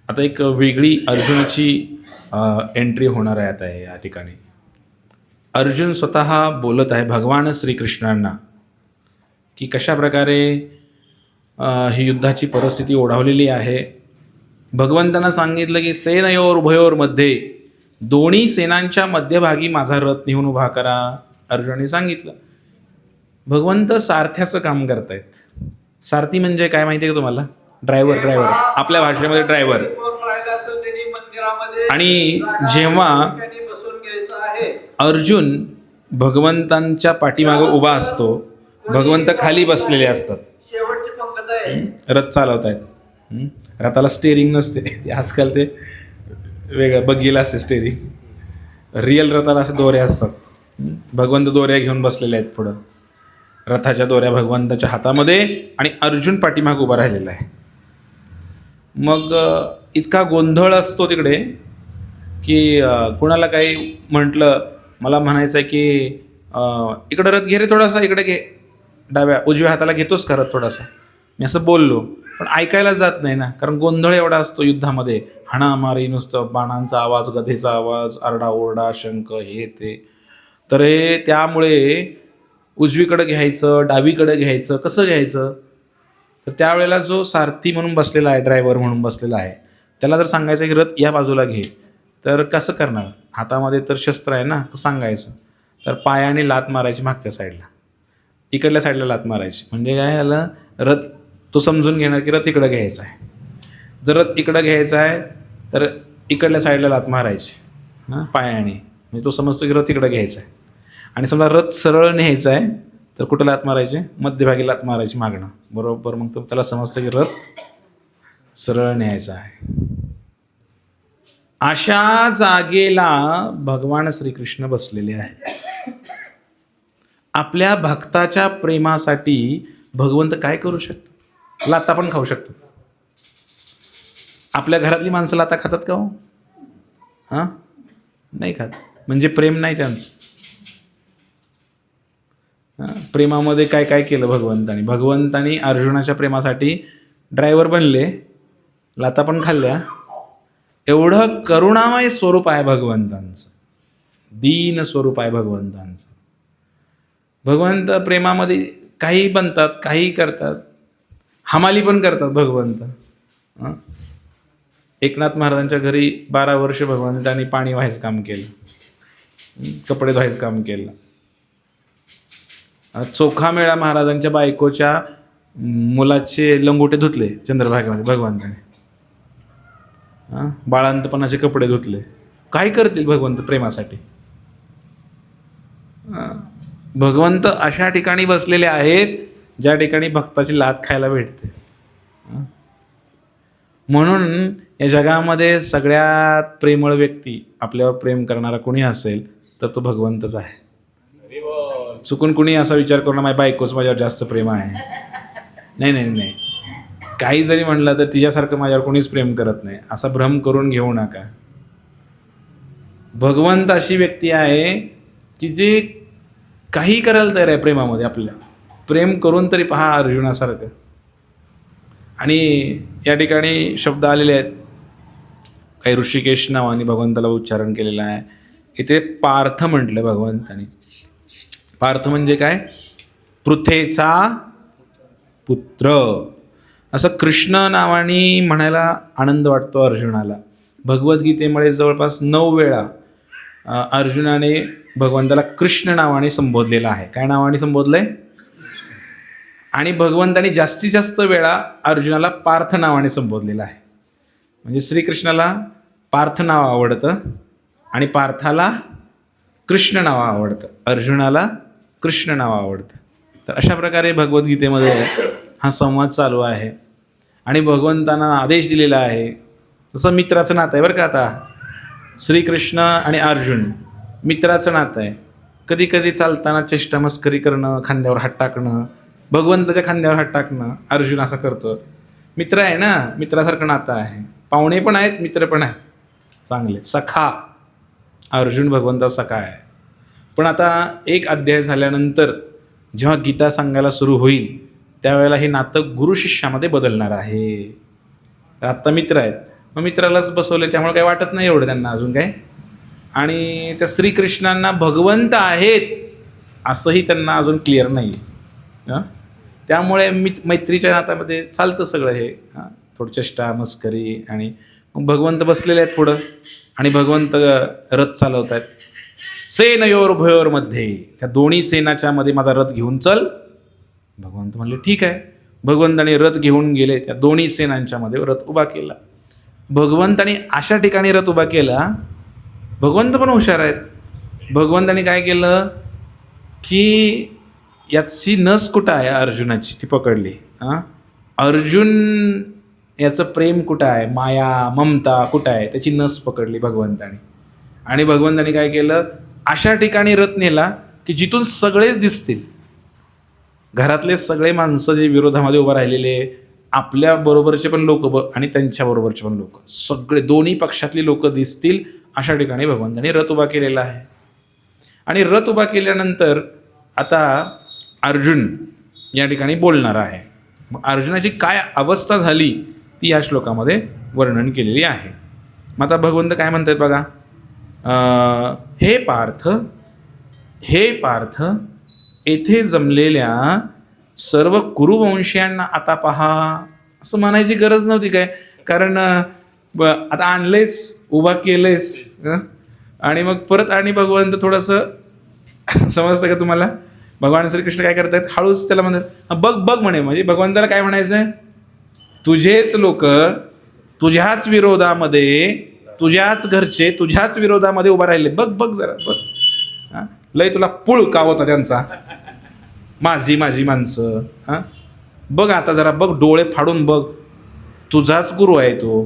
आता एक वेगळी अर्जुनाची एंट्री होणार आहे आता या ठिकाणी. अर्जुन स्वतः बोलत आहे भगवान श्रीकृष्णांना की कशा प्रकारे ही युद्धाची परिस्थिती ओढावलेली आहे. भगवंतांना सांगितलं की सेनयोर उभयोर मध्ये, दोन्ही सेनांच्या मध्यभागी माझा रथ नेऊन उभा करा. अर्जुनाने सांगितलं. भगवंत सारथ्याचं काम करतायत. सारथी म्हणजे काय माहिती आहे का तुम्हाला? ड्रायव्हर आपल्या भाषेमध्ये ड्रायव्हर. आणि जेव्हा अर्जुन भगवंतांच्या पाठीमागे उभा असतो, भगवंत खाली बसलेले असतात, रथ चालवत आहेत. रथाला स्टेअरिंग नसते, आजकाल ते वेगळं बघितलं असते स्टेअरिंग. रिअल रथाला असे दोरे असतात. भगवंत दोऱ्या घेऊन बसलेले आहेत पुढं. रथाच्या दोऱ्या भगवंताच्या हातामध्ये आणि अर्जुन पाठीमागे उभा राहिलेला आहे. मग इतका गोंधळ असतो तिकडे की कुणाला काही म्हटलं, मला म्हणायचं आहे की इकडं रथ घे रे थोडासा, इकडे घे, उजव्या हाताला घेतोच का रथ थोडासा. मी असं बोललो, पण ऐकायला जात नाही ना, कारण गोंधळ एवढा असतो युद्धामध्ये. हाणामारी, नुसतं बाणांचा आवाज, गधेचा आवाज, आरडाओरडा, शंख, हे ते. तर हे त्यामुळे उजवीकडं घ्यायचं, डावीकडं घ्यायचं, कसं घ्यायचं. तर त्यावेळेला जो सारथी म्हणून बसलेला आहे, ड्रायव्हर म्हणून बसलेला आहे, त्याला जर सांगायचं की रथ या बाजूला घे, तर कसं करणार? हातामध्ये तर शस्त्र आहे ना, सांगायचं. तर पायाने लात मारायची मागच्या साईडला, इकडल्या साईडला लात मारायची. म्हणजे काय झालं, रथ तो समजून घेणार की रथ इकडं घ्यायचा आहे. जर रथ इकडं घ्यायचा आहे तर इकडल्या साईडला लात मारायची पायाने, म्हणजे तो समजतो की रथ इकडं घ्यायचा आहे. आणि समजा रथ सरळ न्यायचा आहे तर कुठं लात मारायची? मध्यभागी लात मारायची मागणं, बरोबर. मग तो त्याला समजतं की रथ सरळ न्यायचा आहे. अशा जागेला भगवान श्रीकृष्ण बसलेले आहेत. आपल्या भक्ताच्या प्रेमासाठी भगवंत काय करू शकतात? लाता पण खाऊ शकतात. आपल्या घरातली माणसं लाता खातात का हो? हां, नाही खात. म्हणजे प्रेम नाही त्यांचं. प्रेमामध्ये काय काय केलं भगवंतानी. भगवंतानी अर्जुनाच्या प्रेमासाठी ड्रायव्हर बनले, लाता पण खाल्ल्या. एवढं करुणामय स्वरूप आहे भगवंतांचं, दीन स्वरूप आहे भगवंतांचं. भगवंत प्रेमामध्ये काही बनतात, काही करतात, हमाली पण करतात भगवंत. एकनाथ महाराजांच्या घरी 12 वर्ष भगवंतांनी पाणी व्हायचं काम केलं, कपडे धुवायचं काम केलं. चोखामेळा महाराजांच्या बायकोच्या मुलाचे लंगोटे धुतले चंद्रभागेमध्ये भगवंताने. बाळांतपणाचे कपडे धुतले. काय करतील भगवंत प्रेमासाठी? भगवंत अशा ठिकाणी बसलेले आहेत ज्या ठिकाणी भक्ताची लात खायला भेटते. म्हणून या जगामध्ये सगळ्यात प्रेमळ व्यक्ती, आपल्यावर प्रेम करणारा कोणी असेल तर तो भगवंतच आहे. चुकून कुणी असा विचार करून माझ्या बायकोच माझ्यावर जास्त प्रेम आहे, नाही नाही नाही, काही जरी म्हणलं तर तिच्यासारखं माझ्यावर कोणीच प्रेम करत नाही, असा भ्रम करून घेऊ नका. भगवंत अशी व्यक्ती आहे की जे काही करायला तयार आहे प्रेमामध्ये. आपल्या प्रेम करून तरी पहा अर्जुनासारखं. आणि या ठिकाणी शब्द आलेले आहेत, काही ऋषिकेश नावाने भगवंताला उच्चारण केलेलं आहे. इथे पार्थ म्हटलं भगवंतानी. पार्थ म्हणजे काय? पृथेचा पुत्र. असं कृष्ण नावाने म्हणायला आनंद वाटतो अर्जुनाला. भगवद्गीतेमुळे जवळपास 9 वेळा अर्जुनाने भगवंताला कृष्ण नावाने संबोधलेलं आहे. काय नावाने संबोधलंय? आणि भगवंताने जास्तीत जास्त वेळा अर्जुनाला पार्थ नावाने संबोधलेलं आहे. म्हणजे श्रीकृष्णाला पार्थ नाव आवडतं आणि पार्थाला कृष्ण नाव आवडतं, अर्जुनाला कृष्ण नाव आवडतं. तर अशा प्रकारे भगवद्गीतेमध्ये हा संवाद चालू आहे. आणि भगवंतांना आदेश दिलेला आहे. तसं मित्राचं नातं आहे बरं का. आता श्रीकृष्ण आणि अर्जुन मित्राचं नातं आहे. कधी कधी चालताना चेष्टा मस्करी करणं, खांद्यावर हात टाकणं, भगवंताच्या खांद्यावर हात टाकणं, अर्जुन असं करतो. मित्र आहे ना, मित्रासारखं नातं आहे. पाहुणे पण आहेत, मित्र पण आहेत चांगले. सखा, अर्जुन भगवंता सखा आहे. पण आता एक अध्याय झाल्यानंतर जेव्हा गीता सांगायला सुरू होईल त्यावेळेला हे नातं गुरु शिष्यामध्ये बदलणार आहे. आत्ता मित्र आहेत, मग मित्रालाच बसवले, त्यामुळे काही वाटत नाही एवढं त्यांना अजून काय. आणि त्या श्रीकृष्णांना भगवंत आहेत असंही त्यांना अजून क्लिअर नाही आहे. त्यामुळे मैत्रीच्या नात्यामध्ये चालतं सगळं हे, थोडं चेष्टा मस्करी. आणि मग भगवंत बसलेले आहेत पुढं आणि भगवंत रथ चालवत आहेत. सेनयोर्भयोर मध्ये, त्या दोन्ही सेनाच्या मध्ये माझा रथ घेऊन चल. भगवंत म्हणले ठीक आहे. भगवंताने रथ घेऊन गेले, त्या दोन्ही सेनांच्या मध्ये रथ उभा केला. भगवंताने अशा ठिकाणी रथ उभा केला, भगवंत पण हुशार आहेत. भगवंताने काय केलं की याची नस कुठं आहे अर्जुनाची ती पकडली. अर्जुन याचं प्रेम कुठं आहे, माया ममता कुठं आहे, त्याची नस पकडली भगवंताने. आणि भगवंताने काय केलं, अशा ठिकाणी रथ नेला की जिथून सगळेच दिसतील. घरातले सगळे माणसं जे विरोधामध्ये उभं राहिलेले, आपल्या बरोबरचे पण लोक आणि त्यांच्या बरोबरचे पण लोक, सगळे दोन्ही पक्षातली लोक दिसतील अशा ठिकाणी भगवंताने रथ उभा केलेला आहे. आणि रथ उभा केल्यानंतर आता अर्जुन या ठिकाणी बोलणार आहे. मग अर्जुनाची काय अवस्था झाली ती या श्लोकामध्ये वर्णन केलेली आहे. मग आता भगवंत काय म्हणतात बघा, हे पार्थ येथे जमलेल्या सर्व कुरुवंशीयांना आता पहा. असं म्हणायची गरज नव्हती काय, कारण आता आणलेच, उभा केलेच. आणि मग परत आणि भगवंत थोडंसं समजतं का तुम्हाला, भगवान श्रीकृष्ण काय करतात, हळूच त्याला म्हणतात बघ बघ म्हणे. म्हणजे भगवंताला काय म्हणायचं आहे, तुझेच लोक तुझ्याच विरोधामध्ये, तुझ्याच घरचे तुझ्याच विरोधामध्ये उभा राहिले, बघ बघ जरा बघ. लय तुला पुळ का होता त्यांचा, माझी माणसं. बघ आता जरा बघ, डोळे फाडून बघ. तुझाच गुरु आहे तो,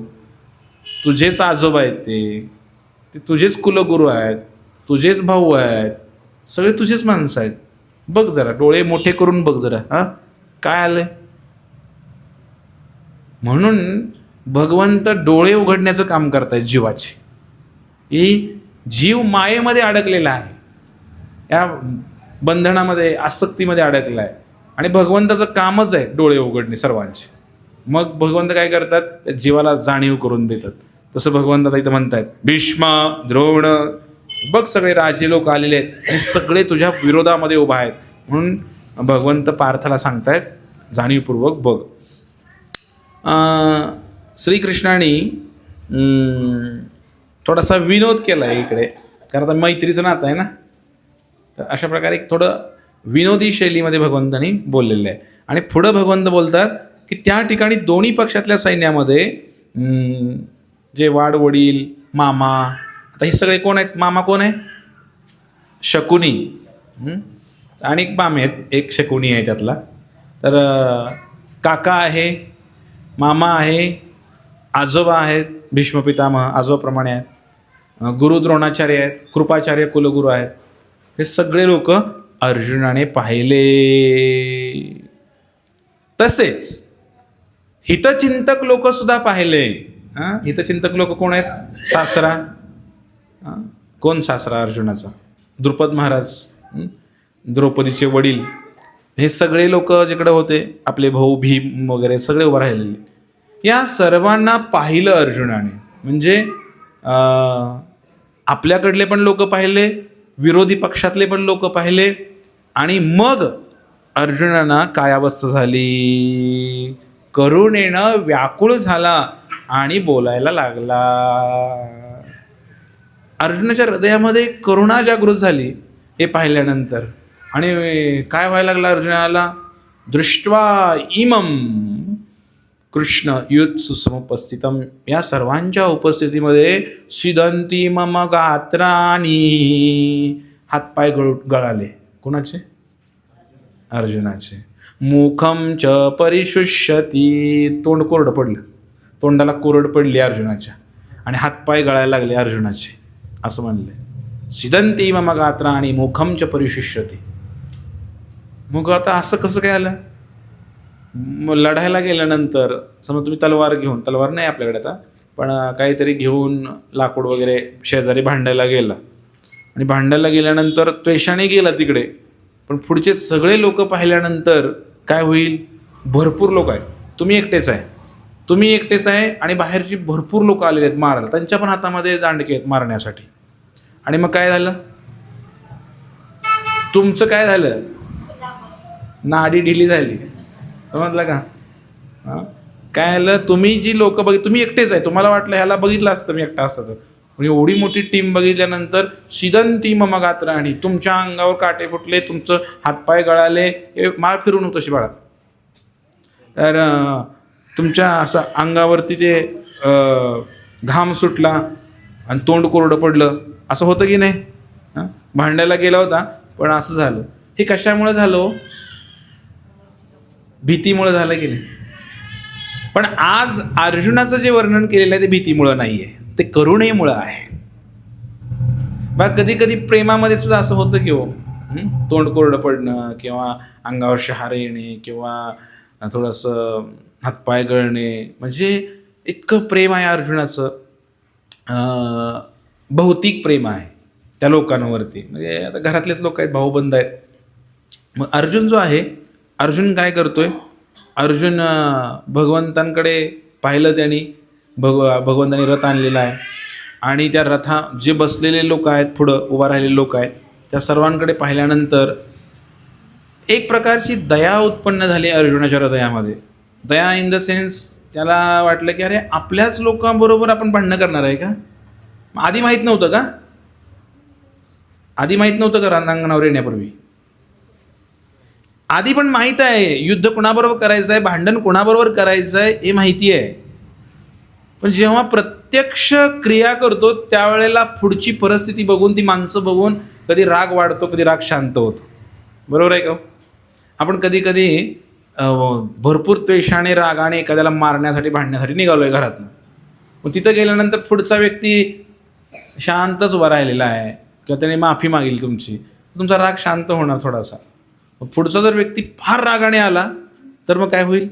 तुझेच आजोबा आहेत ते तुझेच कुलगुरू आहेत, तुझेच भाऊ आहेत, सगळे तुझेच माणसं आहेत. बघ जरा डोळे मोठे करून बघ जरा, काय आलंय. म्हणून भगवंत डोळे उघडण्याचं काम करतायत जीवाचे. ही जीव मायेमध्ये अडकलेला आहे, या बंधनामध्ये आसक्तीमध्ये अडकला आहे. आणि भगवंताचं कामच आहे डोळे उघडणे सर्वांचे. मग भगवंत काय करतात, जीवाला जाणीव करून देतात. तसं भगवंत आता इथं म्हणतायत, भीष्म द्रोण बघ सगळे राजे लोक आलेले आहेत आणि सगळे तुझ्या विरोधामध्ये उभा आहेत. म्हणून भगवंत पार्थाला सांगतायत जाणीवपूर्वक बघ. श्रीकृष्णाने थोडासा विनोद केला आहे इकडे, कारण आता मैत्रीचं नातं आहे ना. तर अशा प्रकारे थोडं विनोदी शैलीमध्ये भगवंतानी बोललेलं आहे. आणि पुढं भगवंत बोलतात की त्या ठिकाणी दोन्ही पक्षातल्या सैन्यामध्ये जे वाडवडील मामा, आता हे सगळे कोण आहेत, मामा कोण आहे, शकुनी. आणि एक मामे आहेत, एक शकुनी आहे त्यातला. तर काका आहे, मामा आहे, आजोबा आहेत, भीष्म पितामह आजोबाप्रमाणे आहेत, गुरु द्रोणाचार्य आहेत, कृपाचार्य कुलगुरू आहेत. हे सगळे लोक अर्जुनाने पाहिले. तसेच हितचिंतक लोक सुद्धा पाहिले. हितचिंतक लोक कोण आहेत, सासरा. कोण सासरा अर्जुनाचा, द्रुपद महाराज, द्रौपदीचे वडील. हे सगळे लोक जिकडे होते, आपले भाऊ भीम वगैरे सगळे उभं राहिलेले, या सर्वांना पाहिलं अर्जुनाने. म्हणजे आपल्याकडले पण लोक पाहिले, विरोधी पक्षातले पण लोक पाहिले. आणि मग अर्जुनाना काय अवस्था झाली, करुणेनं व्याकुळ झाला आणि बोलायला लागला. अर्जुनाच्या हृदयामध्ये करुणा जागृत झाली हे पाहिल्यानंतर. आणि काय व्हायला लागला अर्जुनाला, दृष्ट्वा इमम कृष्ण युत्सु समुपस्थितम, या सर्वांच्या उपस्थितीमध्ये सिदंती मम गात्रानी, हातपाय गळाले. कोणाचे, अर्जुनाचे. मुखम च परिशुष्यती, तोंड कोरडं पडलं, तोंडाला कोरड पडली अर्जुनाच्या आणि हातपाय गळायला लागले अर्जुनाचे. असं म्हणलंय, सिदंती मम गात्राणी मुखम च परिशुष्यती. मग आता असं कसं काय आलं, मग लढायला गेल्यानंतर समजा तुम्ही तलवार घेऊन, तलवार नाही आपल्याकडे आता, पण काहीतरी घेऊन लाकूड वगैरे शेजारी भांडायला गेला. आणि भांडायला गेल्यानंतर त्वेषाने गेला तिकडे, पण पुढचे सगळे लोक पाहिल्यानंतर काय होईल, भरपूर लोक आहेत, तुम्ही एकटेच आहे. तुम्ही एकटेच आहे आणि बाहेरची भरपूर लोक आलेले आहेत मारायला, त्यांच्या पण हातामध्ये दांडके आहेत मारण्यासाठी. आणि मग काय झालं, तुमचं काय झालं, नाडी ढिली झाली. समजलं का? हां, काय झालं, तुम्ही जी लोक तुम्ही एकटेच आहे, तुम्हाला वाटलं ह्याला बघितलं असतं मी एकटा असतं तर, पण एवढी मोठी टीम बघितल्यानंतर सिदंती मम गात्राणी, तुमच्या अंगावर काटे फुटले, तुमचं हातपाय गळाले, हे माळ फिरून होतं शिबाळात. तर तुमच्या असं अंगावरती ते घाम सुटला आणि तोंड कोरडं पडलं, असं होतं की नाही? हां, भांडायला गेला होता पण असं झालं. हे कशामुळे झालं? भीतीमुळे झालं की नाही? पण आज अर्जुनाचं जे वर्णन केलेलं आहे ते भीतीमुळं नाही आहे, ते करुणेमुळं आहे. बघा, कधी कधी प्रेमामध्ये सुद्धा असं होतं की हो, तोंड कोरडं पडणं किंवा अंगावर शहारे येणे किंवा थोडंसं हातपाय गळणे, म्हणजे इतकं प्रेम आहे अर्जुनाचं, भौतिक प्रेम आहे त्या लोकांवरती. म्हणजे आता घरातलेच लोक आहेत, भाऊबंद आहेत. मग अर्जुन जो आहे, अर्जुन काय करतोय, अर्जुन भगवंतांकडे पाहिलं त्यांनी, भगवंतांनी रथ आणलेला आहे आणि त्या रथा जे बसलेले लोक आहेत, पुढं उभा राहिलेले लोक आहेत, त्या सर्वांकडे पाहिल्यानंतर एक प्रकारची दया उत्पन्न झाली अर्जुनाच्या हृदयामध्ये. दया इन द सेन्स, त्याला वाटलं की अरे आपल्याच लोकांबरोबर आपण भांडणं करणार आहे का? आधी माहीत नव्हतं का? आधी माहीत नव्हतं का रणांगणावर येण्यापूर्वी? आधी पण माहीत आहे युद्ध कोणाबरोबर करायचं आहे, भांडण कोणाबरोबर करायचं आहे हे माहिती आहे. पण जेव्हा प्रत्यक्ष क्रिया करतो त्यावेळेला पुढची परिस्थिती बघून, ती माणसं बघून कधी राग वाढतो, कधी राग शांत होतो. बरोबर आहे का? आपण कधी कधी भरपूर द्वेषाने रागाने एखाद्याला मारण्यासाठी भांडण्यासाठी निघालो आहे घरातनं, मग तिथं गेल्यानंतर पुढचा व्यक्ती शांतच उभा राहिलेला आहे किंवा त्याने माफी मागेल तुमची, तुमचा राग शांत होणार थोडासा. पुढचा जर व्यक्ती फार रागाने आला तर मग काय होईल?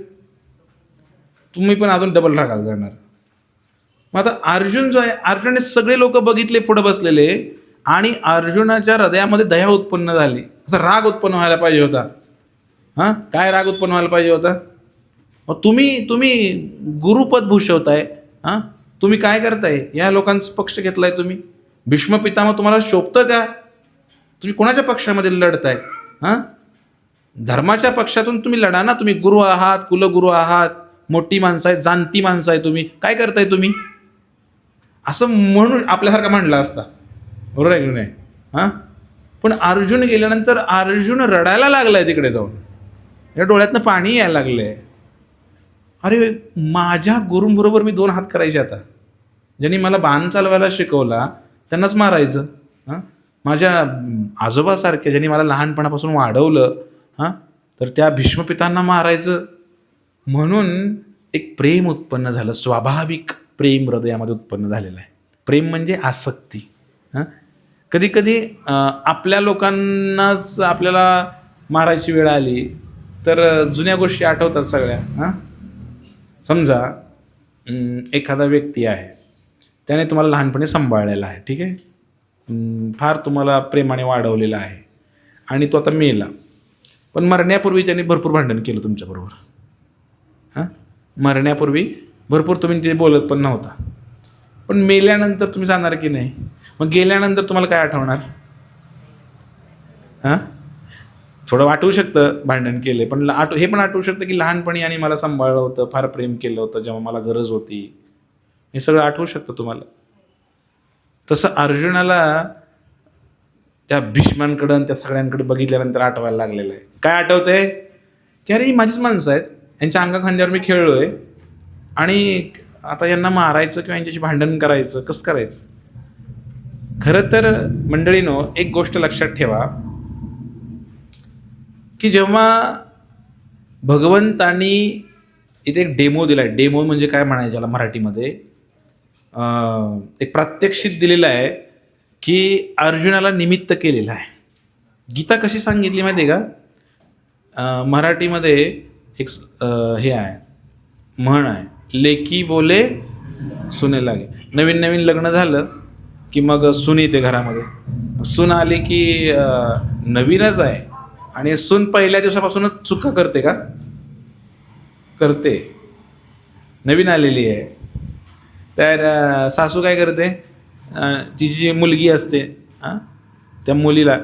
तुम्ही पण अजून डबल रागाला जाणार. मग आता अर्जुन जो आहे, अर्जुनने सगळे लोक बघितले पुढं बसलेले आणि अर्जुनाच्या हृदयामध्ये दया उत्पन्न झाली. असा राग उत्पन्न व्हायला पाहिजे होता. हां, काय राग उत्पन्न व्हायला पाहिजे होता? मग तुम्ही गुरुपद भूषवताय. हां, तुम्ही काय करताय? या लोकांचा पक्ष घेतलाय तुम्ही. भीष्म पितामह तुम्हाला शोभतं का? तुम्ही कोणाच्या पक्षामध्ये लढताय? हां, धर्माच्या पक्षातून तुम्ही लढा ना. तुम्ही गुरु आहात, कुलगुरू आहात, मोठी माणसं आहेत, जाणती माणसं आहे. तुम्ही काय करताय तुम्ही? असं म्हणून आपल्यासारखा म्हणला असता, बरोबर आहे की नाही? हां, पण अर्जुन गेल्यानंतर अर्जुन रडायला लागलाय तिकडे जाऊन, या डोळ्यातनं पाणी यायला लागलंय. अरे माझ्या गुरूंबरोबर मी 2 हात करायचे आता. ज्यांनी मला बाण चालवायला शिकवला त्यांनाच मारायचं. हां, माझ्या आजोबासारख्या ज्यांनी मला लहानपणापासून वाढवलं, हां, तर त्या भीष्मपितांना मारायचं. म्हणून एक प्रेम उत्पन्न झालं, स्वाभाविक प्रेम हृदयामध्ये उत्पन्न झालेलं आहे. प्रेम म्हणजे आसक्ती. हां, कधी कधी आपल्या लोकांनाच आपल्याला मारायची वेळ आली तर जुन्या गोष्टी आठवतात सगळ्या. हां, समजा एखादा व्यक्ती आहे, त्याने तुम्हाला लहानपणी सांभाळलेला आहे, ठीक आहे, फार तुम्हाला प्रेमाने वाढवलेलं आहे आणि तो आता मेला. पण मरण्यापूर्वी त्याने भरपूर भांडण केलं तुमच्याबरोबर. हां, मरण्यापूर्वी भरपूर तुम्ही ते बोलत पण नव्हता, पण मेल्यानंतर तुम्ही जाणार की नाही? मग गेल्यानंतर तुम्हाला काय आठवणार? हां, थोडं आठवू शकतं भांडण केले, पण हे पण आठवू शकतं की लहानपणी आणि मला सांभाळलं होतं, फार प्रेम केलं होतं जेव्हा मला गरज होती. हे सगळं आठवू शकतं तुम्हाला. तसं अर्जुनाला त्या भीष्मांकडं आणि त्या सगळ्यांकडे बघितल्यानंतर आठवायला लागलेलं आहे. काय आठवतंय? की अरे ही माझीच माणसं आहेत, यांच्या अंगाखांद्यावर मी खेळलो आहे आणि आता यांना मारायचं किंवा यांच्याशी भांडण करायचं, कसं करायचं? खरं तर मंडळीनो, एक गोष्ट लक्षात ठेवा की जेव्हा भगवंतांनी इथे एक डेमो दिला आहे, डेमो म्हणजे काय म्हणायचं याला मराठीमध्ये, एक प्रात्यक्षिक दिलेलं आहे की अर्जुनाला निमित्त केलेलं आहे. गीता कशी सांगितली माहिती आहे का? मराठीमध्ये एक हे आहे, म्हण आहे, लेकी बोले सुने लागे. नवीन नवीन लग्न झालं की मग सून येते घरामध्ये. सून आली की नवीनच आहे आणि सून पहिल्या दिवसापासूनच चुका करते का? करते. नवीन आलेली आहे. तर सासू काय करते, तिची जी मुलगी असते त्या मुलीला,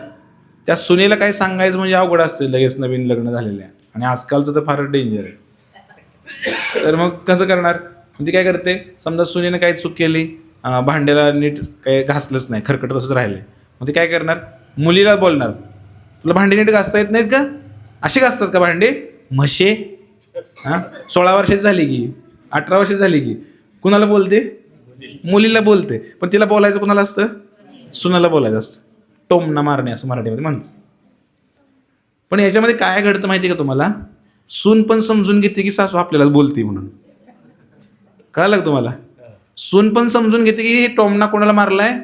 त्या सुनेला काय सांगायचं म्हणजे अवघड असते लगेच नवीन लग्न झालेलं आहे. आणि आजकालचं तर फारच डेंजर आहे. तर मग कसं करणार, ती काय करते, समजा सुनेनं काही चूक केली, भांड्याला नीट काही घासलंच नाही, खरकट तसंच राहिले, मग ते काय करणार, मुलीला बोलणार, तुला भांडे नीट घासता येत नाहीत का, असे घासतात का भांडे म्हशे, 16 वर्षाची झाली की 18 वर्षाची झाली की कुणाला बोलते, मुलीला बोलते. पण तिला बोलायचं कुणाला असतं, सुनाला बोलायचं असतं. टोमणा मारणे असं मराठीमध्ये म्हणतो. पण याच्यामध्ये काय घडतं माहिती आहे का तुम्हाला, सून पण समजून घेते की सासू आपल्याला बोलते म्हणून. कळालं का तुम्हाला, सून पण समजून घेते की हे टोमणा कोणाला मारलाय,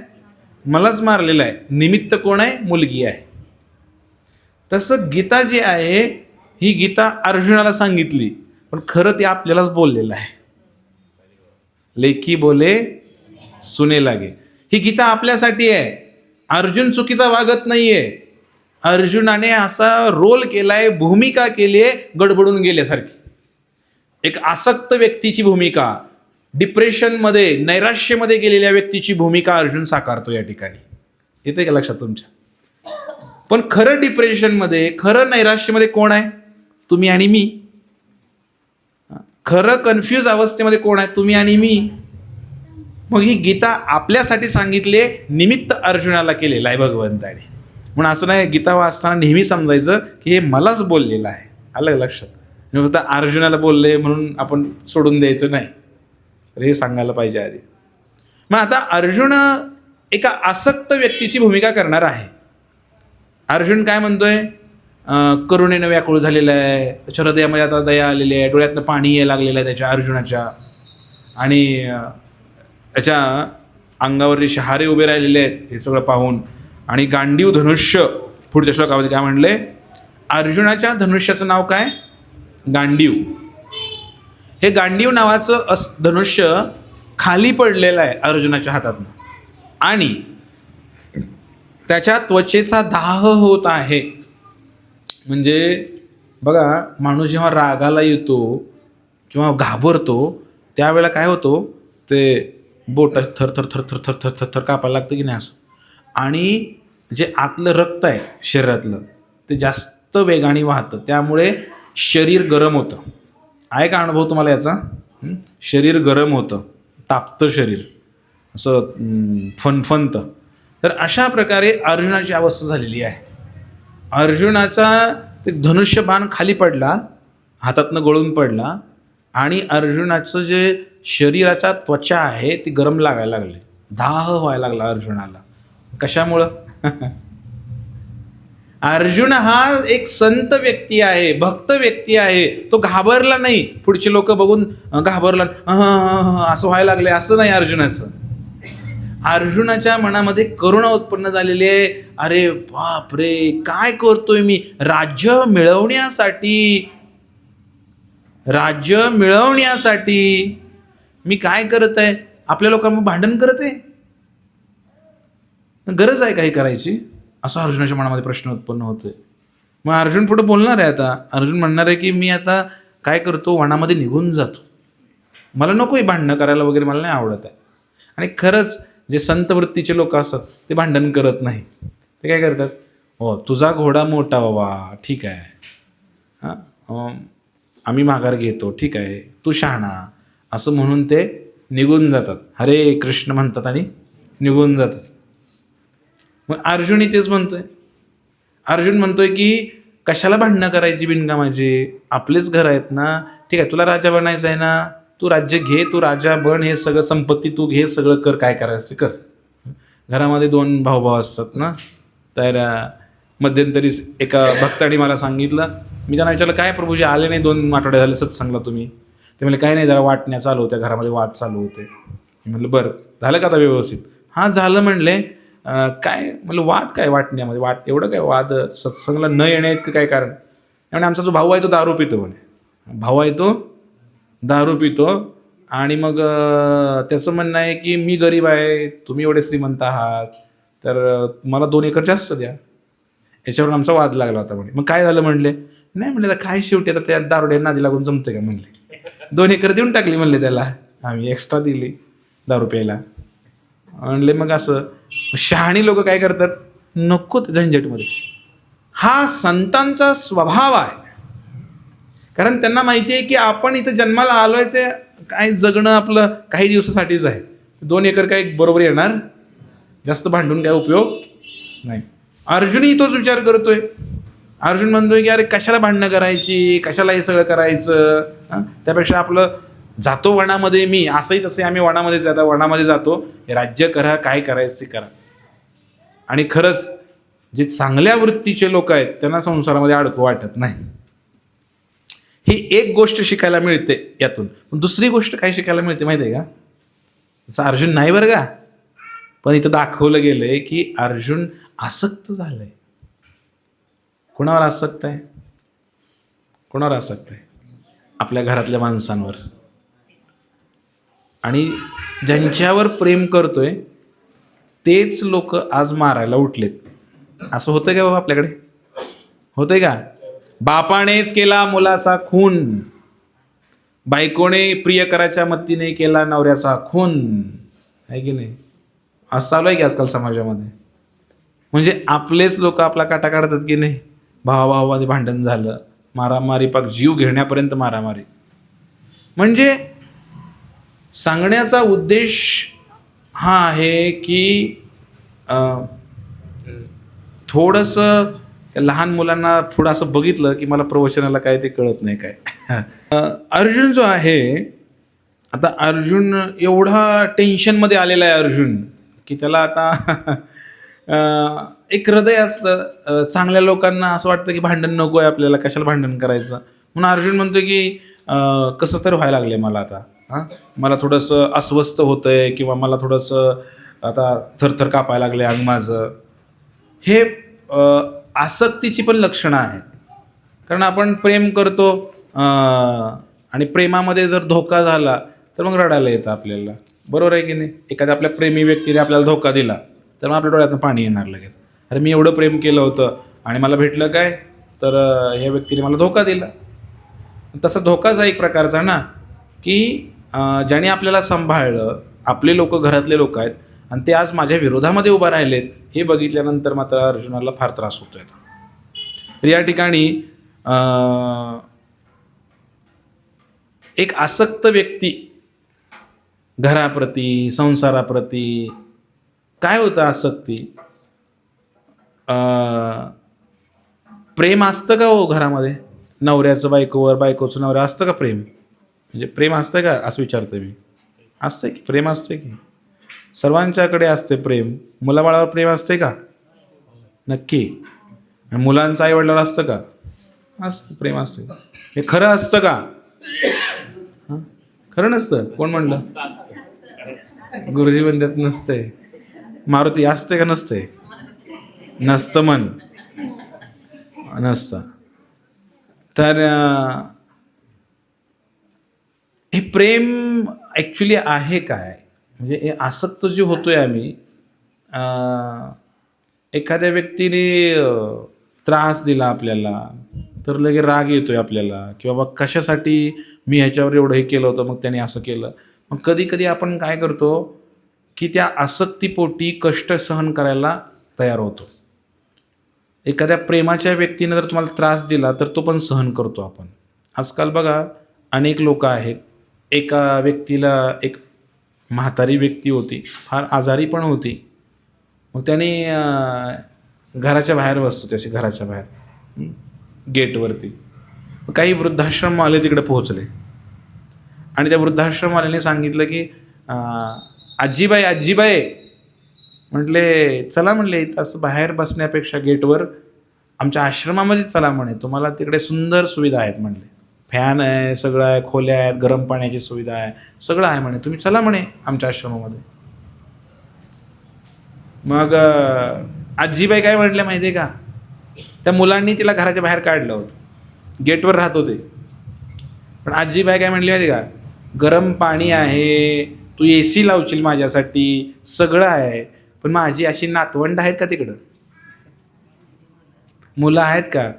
मलाच मारलेला आहे, निमित्त कोण आहे, मुलगी आहे. तसं गीता जी आहे ही गीता अर्जुनाला सांगितली, पण खरं ते आपल्यालाच बोललेलं आहे. लेकी बोले सुने लागे, ही गीता आपल्यासाठी आहे. अर्जुन चुकीचा वागत नाहीये. अर्जुनाने असा रोल केलाय, भूमिका केली आहे गडबडून गेल्यासारखी. एक आसक्त व्यक्तीची भूमिका, डिप्रेशनमध्ये नैराश्यमध्ये गेलेल्या व्यक्तीची भूमिका अर्जुन साकारतो या ठिकाणी. येते का लक्षात तुमच्या. पण खरं डिप्रेशनमध्ये, खरं नैराश्यमध्ये कोण आहे, तुम्ही आणि मी. खरं कन्फ्यूज अवस्थेमध्ये कोण आहे, तुम्ही आणि मी. मग ही गीता आपल्यासाठी सांगितले, निमित्त अर्जुनाला केलेलं आहे भगवंताने. म्हणून असं नाही गीता वाचताना नेहमी समजायचं की हे मलाच बोललेलं आहे. आलं लक्षात. फक्त अर्जुनाला बोलले म्हणून आपण सोडून द्यायचं नाही, तर हे सांगायला पाहिजे आधी. मग आता अर्जुन एका आसक्त व्यक्तीची भूमिका करणार आहे. अर्जुन काय म्हणतोय, करुणेनं व्याकुळ झालेला आहे, त्याच्या हृदयामध्ये आता दया आलेली आहे, डोळ्यातनं पाणी यायला लागलेलं आहे त्याच्या अर्जुनाच्या, आणि त्याच्या अंगावरती शहारे उभे राहिलेले आहेत हे सगळं पाहून. आणि गांडीव धनुष्य, पुढच्या श्लोकामध्ये काय म्हणले, अर्जुनाच्या धनुष्याचं नाव काय, गांडीव. हे गांडीव नावाचं धनुष्य खाली पडलेलं आहे अर्जुनाच्या हातातनं, आणि त्याच्या त्वचेचा दाह होत आहे. म्हणजे बघा, माणूस जेव्हा रागाला येतो किंवा घाबरतो त्यावेळेला काय होतो, ते बोट थर थर थर थर थर थर थर थर कापायला लागतं की नाही असं. आणि जे आतलं रक्त आहे शरीरातलं ते जास्त वेगाने वाहतं, त्यामुळे शरीर गरम होतं. आहे का अनुभव तुम्हाला याचा, शरीर गरम होतं, तापतं शरीर, असं फनफनतं. तर अशा प्रकारे अर्जुनाची अवस्था झालेली आहे. अर्जुनाचा ते धनुष्य बाण खाली पडला, हातातनं गळून पडला, आणि अर्जुनाचं जे शरीराचा त्वचा आहे ती गरम लागायला लागली, दाह व्हायला लागला अर्जुनाला. कशामुळं अर्जुन हा एक संत व्यक्ती आहे, भक्त व्यक्ती आहे, तो घाबरला नाही. पुढचे लोक बघून घाबरला असं व्हायला लागले, असं नाही अर्जुनाचं. अर्जुनाच्या मनामध्ये करुणा उत्पन्न झालेली आहे. अरे बाप रे, काय करतोय मी, राज्य मिळवण्यासाठी मी काय करत आहे, आपल्या लोकांना भांडण करत आहे, गरज आहे काही करायची, असा अर्जुनाच्या मनामध्ये प्रश्न उत्पन्न होतोय. मग अर्जुन पुढे बोलणार आहे. आता अर्जुन म्हणणार आहे की मी आता काय करतो, वनामध्ये निघून जातो, मला नको भांडणं करायला वगैरे, मला नाही आवडत आहे. आणि खरंच जे संत वृत्तीचे लोक असतात ते भांडण करत नाही. ते काय करतात, हो तुझा घोडा मोठा बाबा, ठीक आहे, आम्ही माघार घेतो, ठीक आहे, तू शहाणा, असं म्हणून ते निघून जातात, हरे कृष्ण म्हणतात आणि निघून जातात. मग अर्जुनही तेच म्हणतोय. अर्जुन म्हणतोय की कशाला भांडणं करायची बिनकामाची, आपलेच घर आहेत ना, ठीक आहे, तुला राजा बनायचं आहे ना, तू राज्य घे, तू राजा बन, हे सगळं संपत्ती तू घे, सगळं कर, काय करायचं कर. घरामध्ये 2 भाऊ असतात ना. तर मध्यंतरी एका भक्ताने मला सांगितलं, मी त्यांना विचारलं काय प्रभूजी आले नाही 2 आठवडे झाले सत्संगला तुम्ही. ते म्हणले काय नाही, जरा वाटण्या चालू होत्या, घरामध्ये वाद चालू होते. म्हणलं बरं झालं का आता व्यवस्थित, हां झालं. म्हणले काय, म्हणलं वाद काय वाटण्यामध्ये, वाद एवढं काय, वाद सत्संगला न येण्यात काय कारण. म्हणजे आमचा जो भाऊ आहे तो दारू पितो, म्हणे भाऊ आहे तो दारू पितो, आणि मग त्याचं म्हणणं आहे की मी गरीब आहे, तुम्ही एवढे श्रीमंत आहात, तर मला 2 एकर जास्त द्या. याच्यावर आमचा वाद लागला होता म्हणे. मग काय झालं म्हणले, नाही म्हणले काय शेवटी आता त्या दारुड्या नादी लागून जमते का म्हणले. 2 एकर देऊन टाकली म्हणले त्याला, आम्ही एक्स्ट्रा दिली दारू प्यायला. म्हणले मग असं शहाणी लोक काय करतात, नको ते झंझटमध्ये. हा संतांचा स्वभाव आहे, कारण त्यांना माहिती आहे की आपण इथं जन्माला आलोय ते काय जगणं आपलं काही दिवसासाठीच आहे. 2 एकर काय बरोबर येणार, जास्त भांडून काय उपयोग नाही. अर्जुनही तोच विचार करतोय. अर्जुन म्हणतोय की अरे कशाला भांडणं करायची, कशाला हे सगळं करायचं, त्यापेक्षा आपलं जातो वनामध्ये. मी असंही तसे आम्ही वनामध्ये जाता, वनामध्ये जातो, राज्य करा, काय करायचं ते करा. आणि खरंच जे चांगल्या वृत्तीचे लोक आहेत त्यांना संसारामध्ये अडकू वाटत नाही. ही एक गोष्ट शिकायला मिळते यातून. पण दुसरी गोष्ट काय शिकायला मिळते माहिती आहे का, तसं अर्जुन नाही बरं का, पण इथं दाखवलं गेलंय की अर्जुन आसक्त झालंय. कोणावर आसक्त आहे, कोणावर आसक्त आहे, आपल्या घरातल्या माणसांवर. आणि ज्यांच्यावर प्रेम करतोय तेच लोक आज मारायला उठलेत. असं होतंय का बाबा आपल्याकडे, होतंय का? बापानेच केला मुलाचा खून, बायकोने प्रियकराच्या मत्तीने केला नवऱ्याचा खून, आहे की नाही? असं चालू आहे की आजकाल समाजामध्ये. म्हणजे आपलेच लोक आपला काटा काढतात की नाही, भावाभावामध्ये भांडण झालं, मारामारी, पाक जीव घेण्यापर्यंत मारामारी. म्हणजे सांगण्याचा उद्देश हा आहे की थोडंसं लहान मुलांना थोडं असं बघितलं की मला प्रवचनाला काय ते कळत नाही काय. अर्जुन जो आहे, आता अर्जुन एवढा टेन्शनमध्ये आलेला आहे अर्जुन, की त्याला आता एक हृदय असतं. चांगल्या लोकांना असं वाटतं की भांडण नको आहे आपल्याला, कशाला भांडण करायचं. म्हणून अर्जुन म्हणतो की कसं तर व्हायला लागले मला आता, मला थोडंसं अस्वस्थ होतं आहे, किंवा मला थोडंसं आता थरथर कापायला लागले अंग माझं. हे आसक्तीची पण लक्षणं आहेत. कारण आपण प्रेम करतो आणि प्रेमामध्ये जर धोका झाला तर मग रडायला येतं आपल्याला, बरोबर आहे की नाही? एखाद्या आपल्या प्रेमी व्यक्तीने आपल्याला धोका दिला तर मग आपल्या डोळ्यातून पाणी येणार लगेच. अरे मी एवढं प्रेम केलं होतं आणि मला भेटलं काय, तर ह्या व्यक्तीने मला धोका दिला. तसा धोकाच आहे एक प्रकारचा ना, की ज्याने आपल्याला सांभाळलं, आपले लोक, घरातले लोक आहेत, आणि ते आज माझ्या विरोधामध्ये उभा राहिलेत, हे बघितल्यानंतर मात्र अर्जुनाला फार त्रास होतोय. तर या ठिकाणी एक आसक्त व्यक्ती घराप्रती, संसाराप्रती, काय होतं आसक्ती, प्रेम असतं का हो घरामध्ये? नवऱ्याचं बायकोवर, बायकोचं नवऱ्या, असतं का प्रेम? म्हणजे प्रेम असतं का असं विचारतोय मी. असतं की प्रेम असतं की, सर्वांच्याकडे असते प्रेम. मुलाबाळावर प्रेम असते का? नक्की. मुलांचं आईवडिलावर असतं का? असं प्रेम असतं. हे खरं असतं का? खरं नसतं. कोण म्हणलं? गुरुजी म्हणतात नसतंय. मारुती, असते का नसते? नसतं म्हण, नसतं. तर हे प्रेम ॲक्च्युली आहे काय? म्हणजे हे आसक्त जे होतोय आम्ही, एखाद्या व्यक्तीने त्रास दिला आपल्याला तर लगे राग येतोय आपल्याला, की बाबा कशासाठी मी ह्याच्यावर एवढं हे केलं होतं, मग त्याने असं केलं. मग कधी कधी आपण काय करतो की त्या आसक्तीपोटी कष्ट सहन करायला तयार होतो. एखाद्या प्रेमाच्या व्यक्तीने जर तुम्हाला त्रास दिला तर तो पण सहन करतो आपण. आजकाल बघा अनेक लोक आहेत. एका व्यक्तीला, एक म्हातारी व्यक्ती होती, फार आजारी पण होती. मग त्याने घराच्या बाहेर बसतो, त्याच्या घराच्या बाहेर गेटवरती. काही वृद्धाश्रम आले तिकडे पोहोचले आणि त्या वृद्धाश्रमवाल्याने सांगितलं की आजीबाई, आजीबाई, म्हटले चला, म्हणले इथं असं बाहेर बसण्यापेक्षा गेटवर आमच्या आश्रमामध्ये चला म्हणे, तुम्हाला तिकडे सुंदर सुविधा आहेत म्हणले. फॅन आहे, सगळं आहे, खोल्या आहेत, गरम पाण्याची सुविधा आहे, सगळं आहे म्हणे, तुम्ही चला म्हणे आमच्या आश्रमामध्ये. मग आजीबाई काय म्हटल्या माहिती आहे का? त्या मुलांनी तिला घराच्या बाहेर काढलं होतं, गेटवर राहत होते, पण आजीबाई काय म्हटली माहिती आहे का? गरम पाणी आहे, तू AC लावशील माझ्यासाठी, सगळं आहे, पण माझी अशी नातवंड आहेत का तिकडं? मुलं आहेत का?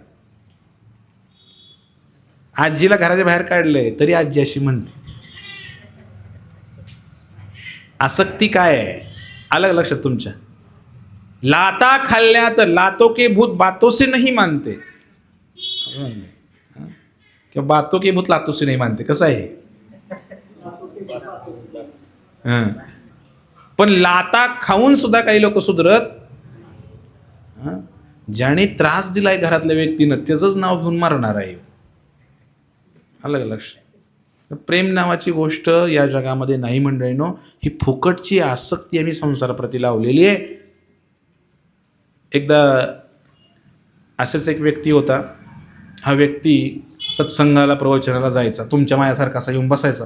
आजीला घराच्या बाहेर काढलंय तरी आजी अशी म्हणते. आसक्ती काय आहे? अलग लक्षात तुमच्या. लाता खाल्ल्या तर लातो के भूत बातों से नहीं मानते, किंवा बातों के भूत लातों से नहीं मानते. कसं आहे? हं. पण लाता खाऊन सुद्धा काही लोक सुधरत. ज्याने त्रास दिलाय घरातल्या व्यक्तीनं त्याचंच नाव घेऊन मारणार आहे. अलग लक्ष. प्रेम नावाची गोष्ट या जगामध्ये नाही मंडळीनो. ही फुकटची आसक्ती आम्ही संसाराप्रती लावलेली आहे. एकदा असेच एक व्यक्ती होता. हा व्यक्ती सत्संगाला प्रवचनाला जायचा, तुमच्या माझ्यासारखा असा येऊन बसायचा.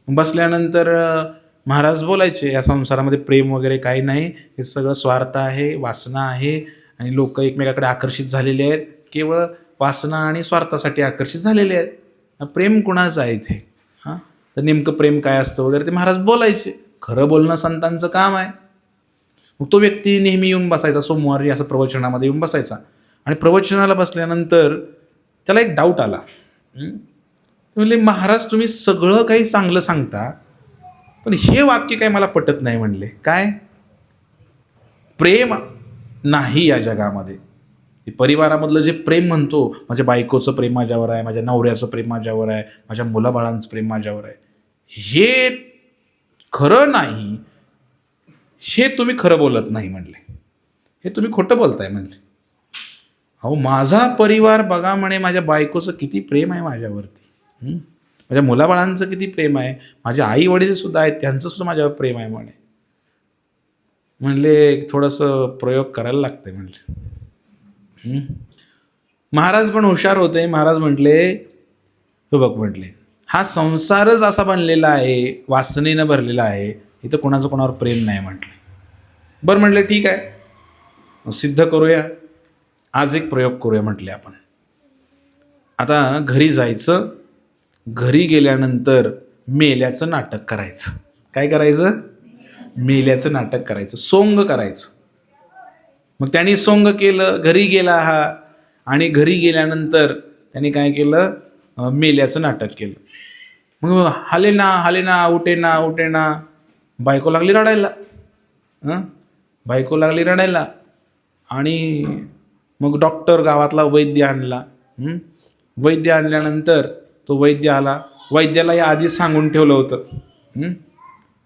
बसल्यानंतर महाराज बोलायचे, या संसारामध्ये प्रेम वगैरे काही नाही, हे सगळं स्वार्थ आहे, वासना आहे, आणि लोक एकमेकाकडे आकर्षित झालेले आहेत, केवळ वासना आणि स्वार्थासाठी आकर्षित झालेले आहेत. प्रेम कुणाचं आहे इथे? हां, तर नेमकं प्रेम काय असतं वगैरे ते महाराज बोलायचे. खरं बोलणं संतांचं काम आहे. मग तो व्यक्ती नेहमी येऊन बसायचा, सोमवारी असं प्रवचनामध्ये येऊन बसायचा. आणि प्रवचनाला बसल्यानंतर त्याला एक डाऊट आला. म्हणले, महाराज तुम्ही सगळं काही चांगलं सांगता, पण हे वाक्य काय मला पटत नाही. म्हणले, काय? प्रेम नाही या जगामध्ये. परिवारामधलं जे प्रेम म्हणतो, माझ्या बायकोचं प्रेम माझ्यावर आहे, माझ्या नवऱ्याचं प्रेम माझ्यावर आहे, माझ्या मुलाबाळांचं प्रेम माझ्यावर आहे, हे खरं नाही. हे तुम्ही खरं बोलत नाही म्हणले, हे तुम्ही खोटं बोलताय म्हणले. अहो, माझा परिवार बघा म्हणे, माझ्या बायकोचं किती प्रेम आहे माझ्यावरती, माझ्या मुलाबाळांचं किती प्रेम आहे, माझ्या आई वडील सुद्धा आहेत, त्यांचं सुद्धा माझ्यावर प्रेम आहे म्हणे. म्हणले, थोडंसं प्रयोग करायला लागतंय म्हणले. महाराज पण हुशार होते. महाराज म्हटले, हो बघ म्हटले, हा संसारच असा बनलेला आहे, वासनेनं भरलेला आहे, इथं कोणाचं कोणावर प्रेम नाही म्हटले. बरं म्हटले, ठीक आहे, सिद्ध करूया. आज एक प्रयोग करूया म्हटले आपण. आता घरी जायचं, घरी गेल्यानंतर मेल्याचं नाटक करायचं. काय करायचं? मेल्याचं नाटक करायचं, सोंग करायचं. मग त्यांनी सोंग केलं, घरी गेला हा, आणि घरी गेल्यानंतर त्यांनी काय केलं? मेल्याचं नाटक केलं. मग हाले ना, उठे ना. बायको लागली रडायला. बायको लागली रडायला, आणि मग डॉक्टर गावातला वैद्य आणला. वैद्य आणल्यानंतर तो वैद्य आला. वैद्याला या आधीच सांगून ठेवलं होतं.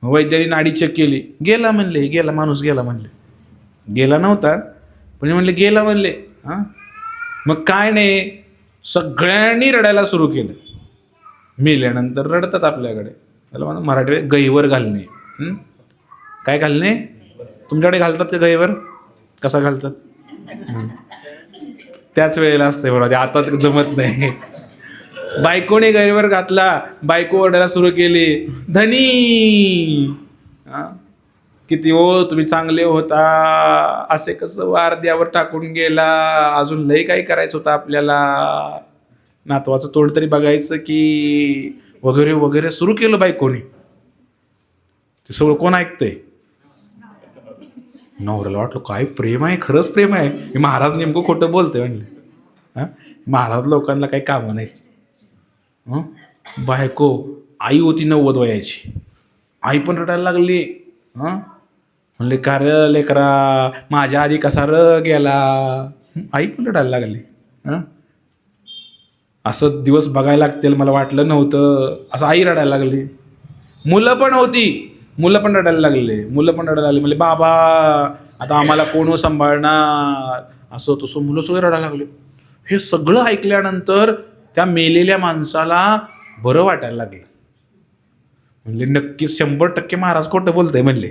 वैद्याने नाडी चेक केली, गेला म्हणले, गेला माणूस, गेला म्हणले. गेला नव्हता, पण म्हणले गेला म्हणले. हां, मग काय नाही, सगळ्यांनी रडायला सुरू केलं. मेल्यानंतर रडतात आपल्याकडे, त्याला म्हणा मराठी गहीवर घालणे. काय घालणे? तुमच्याकडे घालतात का गहीवर? कसा घालतात? त्याच वेळेला असते बरोबर, आता जमत नाही. बायकोने गहीवर घातला, बायको ओरडायला सुरू केली, धनी किती हो तुम्ही चांगले होता, असे कसं वारद्यावर टाकून गेला, अजून लय काही करायचं होतं आपल्याला, नातवाचं तोंड तरी बघायचं की, वगैरे वगैरे सुरू केलं बायकोने. ते सगळं कोण ऐकतंय? नवऱ्याला वाटलं काय प्रेम आहे, खरंच प्रेम आहे, हे महाराज नेमकं खोटं बोलतंय म्हणले. महाराज लोकांना काही कामं नाहीत. बायको, आई होती 90 वयाची, आई पण रडायला लागली. म्हणले, का र लेकरा, माझ्या आधी कसा र गेला. आई पण रडायला लागली. असं दिवस बघायला लागतील मला वाटलं नव्हतं, असं आई रडायला लागली. मुलं पण होती, मुलं पण रडायला लागले. म्हणजे बाबा आता आम्हाला कोण सांभाळणार, असं तसं मुलं सगळे रडायला लागले. हे सगळं ऐकल्यानंतर त्या मेलेल्या माणसाला बरं वाटायला लागलं. म्हणले, नक्कीच 100% महाराज खोटं बोलतंय म्हणले.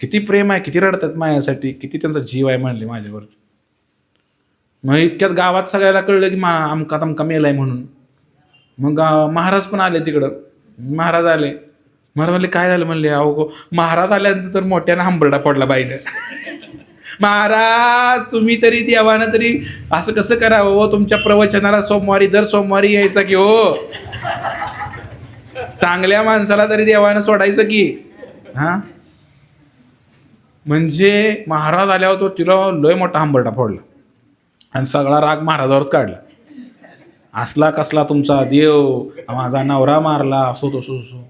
किती प्रेम आहे, किती रडतात माझ्यासाठी, किती त्यांचा जीव आहे म्हणले माझ्यावरच. मग इतक्यात गावात सगळ्याला कळलं की आमका तमका मेलाय म्हणून. मग महाराज पण आले तिकडं. महाराज आले. महाराज म्हणले, काय झालं म्हणले. अहो, महाराज आल्यानंतर तर मोठ्यानं हंबरडा पडला बाईनं. महाराज, तुम्ही तरी देवानं तरी असं कसं करावं हो, तुमच्या प्रवचनाला दर सोमवारी यायचा की हो, चांगल्या माणसाला तरी देवानं सोडायचं की. म्हणजे महाराज आल्यावर तो तिला लय मोठा हंबरडा फोडला आणि सगळा राग महाराजावरच काढला. असला कसला तुमचा देव, माझा नवरा मारला, असो तसो असो.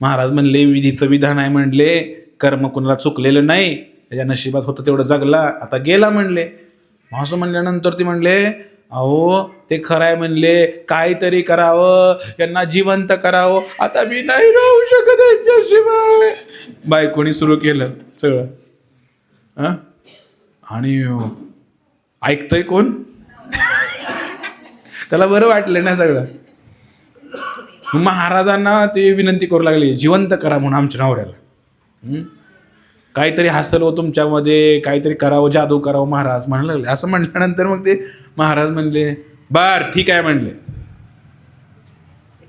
महाराज म्हणले विधीचं विधान आहे म्हणले, कर्म कुणाला चुकलेलं नाही, त्याच्या नशिबात होतं तेवढं जगला, आता गेला म्हणले. असं म्हणल्यानंतर ते म्हणले अहो ते खरं आहे म्हणले, काहीतरी करावं, यांना जिवंत करावं, आता मी नाही राहू शकत यांच्याशिवाय. बायकोनी सुरू केलं सगळं. आणि ऐकतंय कोण? त्याला बरं वाटलं ना सगळं. महाराजांना ते विनंती करू लागले, जिवंत करा म्हणून आमच्या नवऱ्याला. काहीतरी हसल हो तुमच्यामध्ये, काहीतरी करावं, जादू करावं महाराज म्हणायला लागले. असं म्हटल्यानंतर मग ते महाराज म्हणले बर ठीक आहे म्हणले,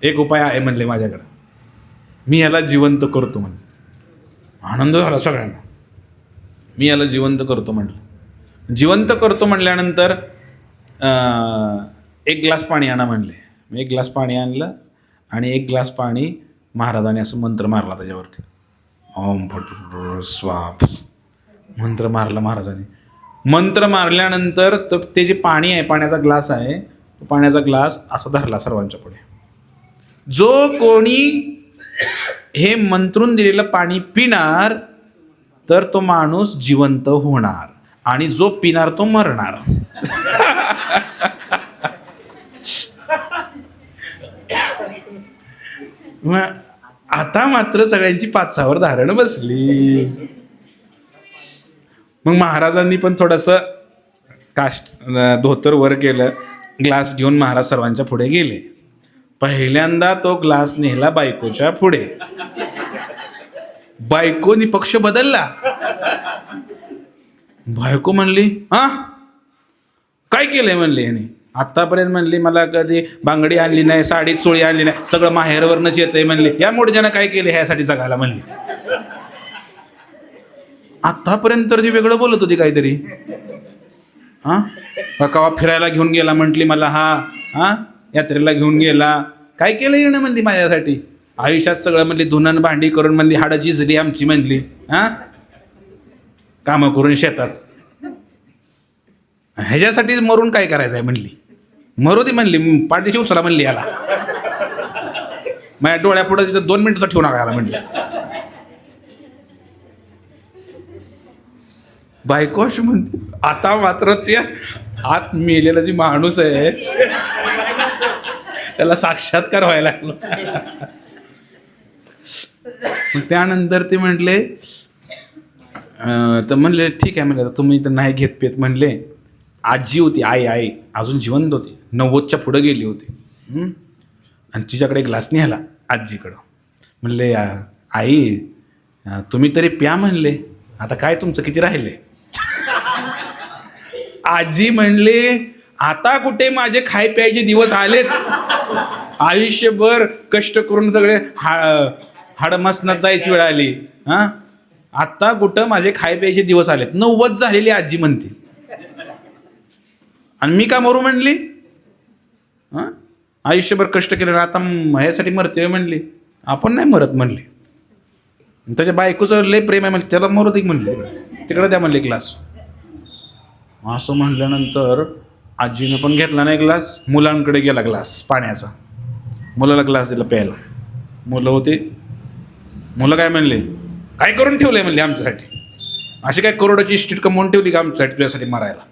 एक उपाय आहे म्हणले माझ्याकडं, मी याला जिवंत करतो म्हणले. आनंद झाला सगळ्यांना. मी याला जिवंत करतो म्हणलं. जिवंत करतो म्हणल्यानंतर एक ग्लास पाणी आणा म्हणले. मी एक ग्लास पाणी आणलं आणि एक ग्लास पाणी महाराजाने असं मंत्र मारला त्याच्यावरती, ओम फट स्वाप मंत्र मारला महाराजांनी. मंत्र मारल्यानंतर तर ते जे पाणी आहे, पाण्याचा ग्लास आहे, तो पाण्याचा ग्लास असा धरला सर्वांच्या पुढे. जो कोणी हे मंत्रून दिलेलं पाणी पिणार तर तो माणूस जिवंत होणार आणि जो पिणार तो मरणार. मग आता मात्र सगळ्यांची पाचावर धारण बसली. मग महाराजांनी पण थोडंसं धोतर वर केलं, ग्लास घेऊन महाराज सर्वांच्या पुढे गेले. पहिल्यांदा तो ग्लास नेला बायकोच्या पुढे. बायकोनी पक्ष बदलला. बायको म्हणली काय केलंय म्हणले याने, आतापर्यंत म्हणली मला कधी बांगडी आणली नाही, साडी चोळी आणली नाही, सगळं माहेरवरनंच येतंय म्हणले, या मोठ्यानं काय केलं ह्यासाठी जगायला म्हणली. आतापर्यंत तर जी वेगळं बोलत होती काहीतरी. कवा फिरायला घेऊन गेला म्हटली मला, यात्रेला घेऊन गेला, काय केलं येणं म्हणली माझ्यासाठी, आयुष्यात सगळं म्हणली धुणन भांडी करून म्हणली, हाडं झिजली आमची म्हणली, कामं करून शेतात, ह्याच्यासाठी मरून काय करायचं आहे म्हणली, मरू दे म्हणली, पाठीशी उचला म्हणली याला, माझ्या डोळ्यापुढं तिथं 2 मिनिटं ठेवू नका याला म्हणली. बायको अशी म्हणते. आता मात्र ते आत मेलेला जी माणूस आहे त्याला साक्षात्कार व्हायला लागला. त्यानंतर ते म्हणले तर म्हणले ठीक आहे म्हणले, तुम्ही तर नाही घेत पेत म्हणले. आजी होती, आई अजून जिवंत होती, 90च्या पुढं गेली होती, आणि तिच्याकडे ग्लास न्यायला आजीकडं. म्हणले आई तुम्ही तरी प्या म्हणले, आता काय तुमचं किती राहिले. आजी म्हणले आता कुठे माझे खाय प्यायचे दिवस आलेत, आयुष्यभर कष्ट करून सगळे हाडमसनात जायची वेळ आली, आता कुठं माझे खाय प्यायचे दिवस आलेत. 90 झालेली आजी म्हणते, आणि मी का मरू म्हणली, आयुष्यभर कष्ट केले आता ह्यासाठी मरते म्हणली, आपण नाही मरत म्हणली. त्याच्या बायकोचं लय प्रेम आहे म्हणले, त्याला मरू दे म्हणले, तिकडे द्या म्हणले ग्लास. असं म्हणल्यानंतर आजीनं पण घेतला नाही ग्लास, मुलांकडे गेला ग्लास पाण्याचा, मुलाला ग्लास दिला प्यायला. मुलं होते, मुलं काय म्हणले, काय करून ठेवलंय म्हणले आमच्यासाठी, अशी काय करोडाची इस्टेट कमवून ठेवली का आमच्यासाठी तुझ्यासाठी मारायला.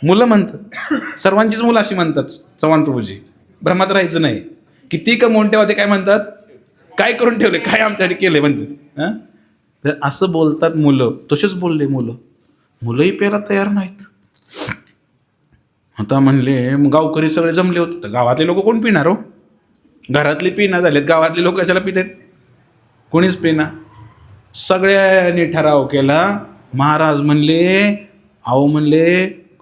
मुलं म्हणतात, सर्वांचीच मुलं अशी म्हणतात, चव्हाण प्रभूजी भ्रमात राहायचं नाही, किती कमवून ठेवा ते काय म्हणतात, काय करून ठेवले, काय आमच्यासाठी केलंय म्हणतात. तर असं बोलतात मुलं. तसेच बोलले मुलंही प्यायला तयार नाहीत. आता म्हणले मग गावकरी सगळे जमले होते, तर गावातले लोक कोण पिणार हो, घरातली पिना झालेत, गावातले लोक कशाला पितात, कोणीच पिना. सगळ्यांनी ठराव केला. महाराज म्हणले अहो म्हणले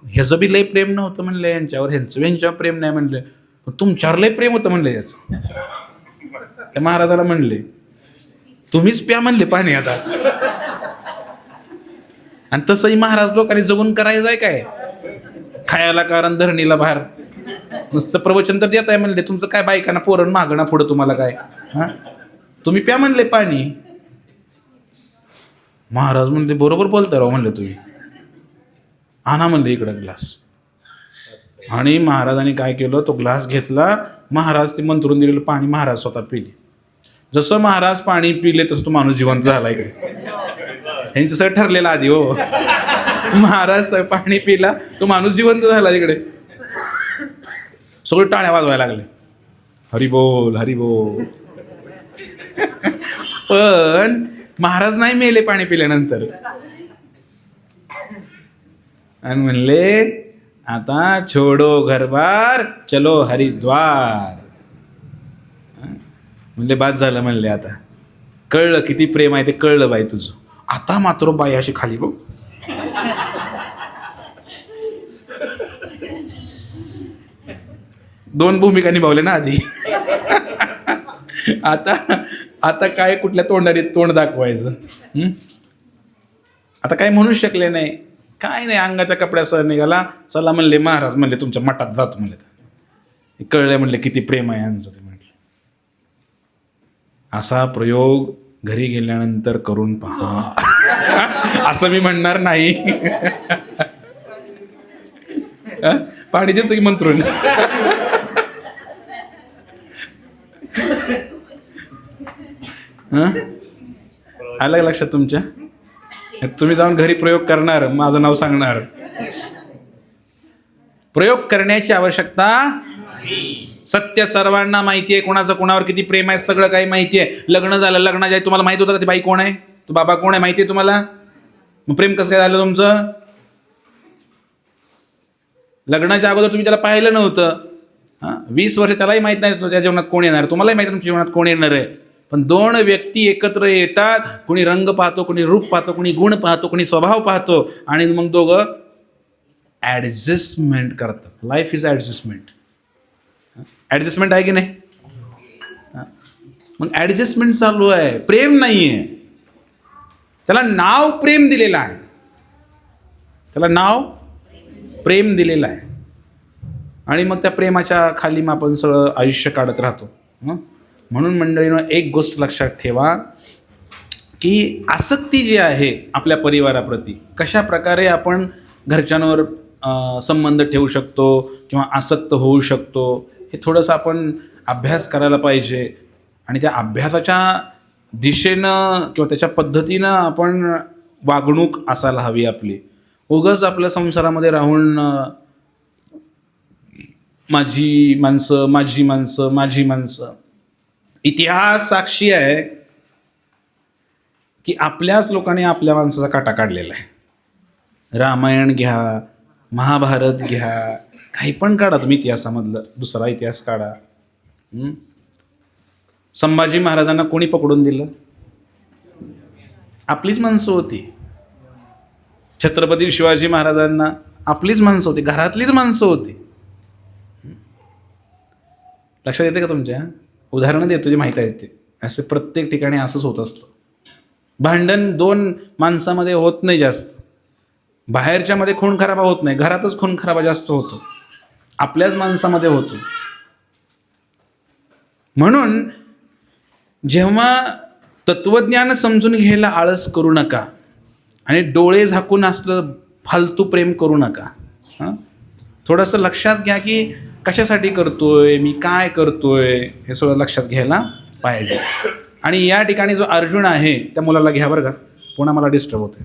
ह्याचं बी लय प्रेम नव्हतं म्हणले यांच्यावर, ह्यांच्यावर प्रेम नाही म्हणले, पण तुमच्यावर लय प्रेम होतं म्हणले याचं. त्या महाराजाला म्हणले तुम्हीच प्या म्हणले पाणी आता. आणि तसंही महाराज लोकांनी जगून करायचं आहे काय, खायला कारण धरणीला बाहेर नुसतं प्रवचन तर देत आहे म्हणले, तुमचं काय बायकांना पोरण मागणं पुढं तुम्हाला काय, तुम्ही प्या म्हणले पाणी. महाराज म्हणले बरोबर बोलता राव म्हणले तुम्ही, आणा म्हणले इकडं ग्लास. आणि महाराजांनी काय केलं, तो ग्लास घेतला, महाराज ते मंत्रून दिलेलं पाणी महाराज स्वतः पिले. जसं महाराज पाणी पिले तसं तो माणूस जिवंत झाला. इकडे यांचं सगळं ठरलेलं आधी हो. महाराज पाणी पिला, तो माणूस जिवंत झाला. इकडे सगळे टाळ्या वाजवायला लागले, हरिबोल हरिबोल. पण महाराज नाही मेले पाणी पिल्यानंतर. आणि म्हणले आता छोडो घरबार चलो हरिद्वार. म्हणले बाद झालं. म्हणले आता कळलं किती प्रेम आहे ते कळलं बाई तुझं. आता मात्र बाई अशी खाली बघ. दोन भूमिका निभावल्या ना आधी. आता काय कुठल्या तोंडाने तोंड दाखवायचं. आता काय म्हणू शकले नाही, काय नाही. अंगाच्या कपड्यासह निघाला. चला म्हणले महाराज, म्हणले तुमच्या मठात जातो म्हणले. कळले म्हणले किती प्रेम आहे यांचं ते. म्हटलं असा प्रयोग घरी गेल्यानंतर करून पहा. असं मी म्हणणार नाही. पाणी देतो की मंत्रून. आलं लक्षात तुमच्या? तुम्ही जाऊन घरी प्रयोग करणार, माझं नाव सांगणार. प्रयोग करण्याची आवश्यकता. सत्य सर्वांना माहिती आहे, कोणाचं कोणावर किती प्रेम आहे सगळं काही माहिती आहे. लग्न झालं, लग्नाच्या तुम्हाला माहित होतं का ती बाई कोण आहे, तो बाबा कोण आहे माहिती आहे तुम्हाला? मग प्रेम कसं काय झालं तुमचं? लग्नाच्या अगोदर तुम्ही त्याला पाहिलं नव्हतं. 20 वर्ष त्यालाही माहीत नाही त्याच्या जीवनात कोण येणार, तुम्हालाही माहिती तुमच्या जीवनात कोण येणार आहे. पण दोन व्यक्ती एकत्र येतात, कोणी रंग पाहतो, कोणी रूप पाहतो, कोणी गुण पाहतो, कोणी स्वभाव पाहतो, आणि मग दोघं ॲडजस्टमेंट करतात. Life is adjustment. ॲडजस्टमेंट आहे की नाही? मग ॲडजस्टमेंट चालू आहे, प्रेम नाही आहे. त्याला नाव प्रेम दिलेलं आहे. त्याला नाव प्रेम दिलेलं आहे. आणि मग त्या प्रेमाच्या खाली मग आपण सगळं आयुष्य काढत राहतो. म्हणून मंडळीनं एक गोष्ट लक्षात ठेवा की आसक्ती जी आहे आपल्या परिवाराप्रती, कशा प्रकारे आपण घरच्यांवर संबंध ठेवू शकतो किंवा आसक्त होऊ शकतो, हे थोडंसं आपण अभ्यास करायला पाहिजे. आणि त्या अभ्यासाच्या दिशेनं किंवा त्याच्या पद्धतीनं आपण वागणूक असायला हवी आपली. उगाच आपल्या संसारामध्ये राहून माझी माणसं, माझी माणसं, माझी माणसं. इतिहास साक्षी आहे की आपल्याच लोकांनी आपल्या माणसाचा काटा काढलेला आहे. रामायण घ्या, महाभारत घ्या, काही पण काढा तुम्ही इतिहासामधलं, दुसरा इतिहास काढा. संभाजी महाराजांना कोणी पकडून दिलं? आपलीच माणसं होती. छत्रपती शिवाजी महाराजांना आपलीच माणसं होती, घरातलीच माणसं होती. लक्षात येते का तुमच्या? उदाहरणं देतो जे माहीत आहेत ते. असे प्रत्येक ठिकाणी असंच होत असतं. भांडण दोन माणसामध्ये होत नाही जास्त, बाहेरच्यामध्ये खून खराबा होत नाही, घरातच खून खराबा जास्त होतो, आपल्याच माणसामध्ये होतो. म्हणून जेव्हा तत्वज्ञान समजून घ्यायला आळस करू नका आणि डोळे झाकून असलं फालतू प्रेम करू नका. थोडंसं लक्षात घ्या की कशासाठी करतोय मी, काय करतोय, हे सगळं लक्षात घ्यायला पाहिजे. आणि या ठिकाणी जो अर्जुन आहे त्या मुलाला घ्या बरं का, पुन्हा मला डिस्टर्ब होते.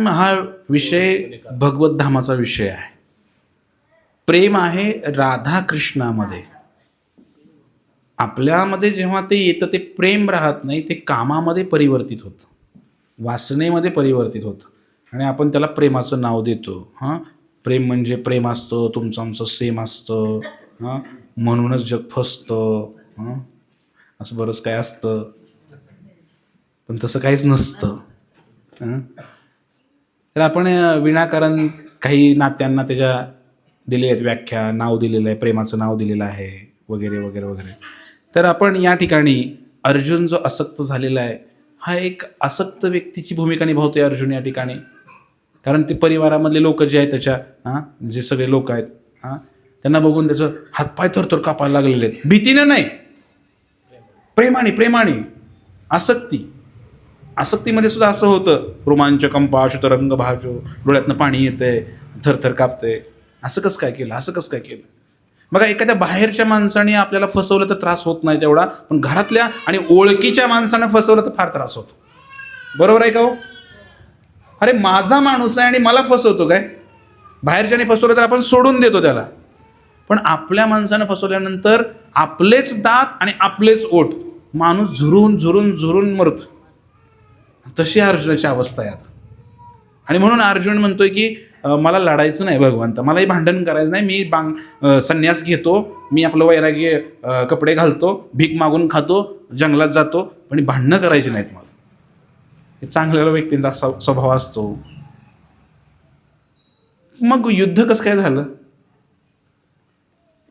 हा विषय भगवत धामाचा विषय आहे. प्रेम आहे राधाकृष्णामध्ये. आपल्यामध्ये जेव्हा ते येतं ते प्रेम राहत नाही, ते कामामध्ये परिवर्तित होतं, वासनेमध्ये परिवर्तित होतं, आणि आपण त्याला प्रेमाचं नाव देतो. प्रेम म्हणजे प्रेम असतं, तुमचं आमचं सेम असतं, म्हणूनच जग फसतं, असं बरंच काय असतं. पण तसं काहीच नसतं. तर आपण विनाकारण काही नात्यांना त्याच्या दिलेल्या आहेत व्याख्या, नाव दिलेलं आहे, प्रेमाचं नाव दिलेलं आहे, वगैरे वगैरे वगैरे. तर आपण या ठिकाणी अर्जुन जो आसक्त झालेला आहे, हा एक आसक्त व्यक्तीची भूमिका निभावतोय अर्जुन या ठिकाणी. कारण ते परिवारामधले लोक जे आहेत त्याच्या, जे सगळे लोक आहेत, त्यांना बघून त्याचं हातपाय थरथर कापायला लागलेले आहेत. भीतीनं नाही, प्रेमाने, प्रेमाने. आसक्ती. आसक्तीमध्ये सुद्धा असं होतं, रोमांचकंपा शुतरंग भाजो, डोळ्यातनं पाणी येतंय, थरथर कापतंय. असं कसं काय केलं, असं कसं काय केलं? बघा, एखाद्या बाहेरच्या माणसाने आपल्याला फसवलं तर त्रास होत नाही तेवढा, पण घरातल्या आणि ओळखीच्या माणसानं फसवलं तर फार त्रास होतो. बरोबर आहे का हो? अरे माझा माणूस आहे आणि मला फसवतो काय? बाहेरच्याने फसवलं तर आपण सोडून देतो त्याला, पण आपल्या माणसानं फसवल्यानंतर आपलेच दात आणि आपलेच ओठ, माणूस झुरून झुरून झुरून मरतो. तशी अर्जुनाची अवस्था आहे आता. आणि म्हणून अर्जुन म्हणतोय की मला लढायचं नाही भगवंत, मलाही भांडण करायचं नाही, मी संन्यास घेतो, मी आपलं वैराग्य कपडे घालतो, भीक मागून खातो, जंगलात जातो, पण भांडणं करायची नाहीत मला. हे चांगल्या व्यक्तींचा स्वभाव असतो. मग युद्ध कसं काय झालं?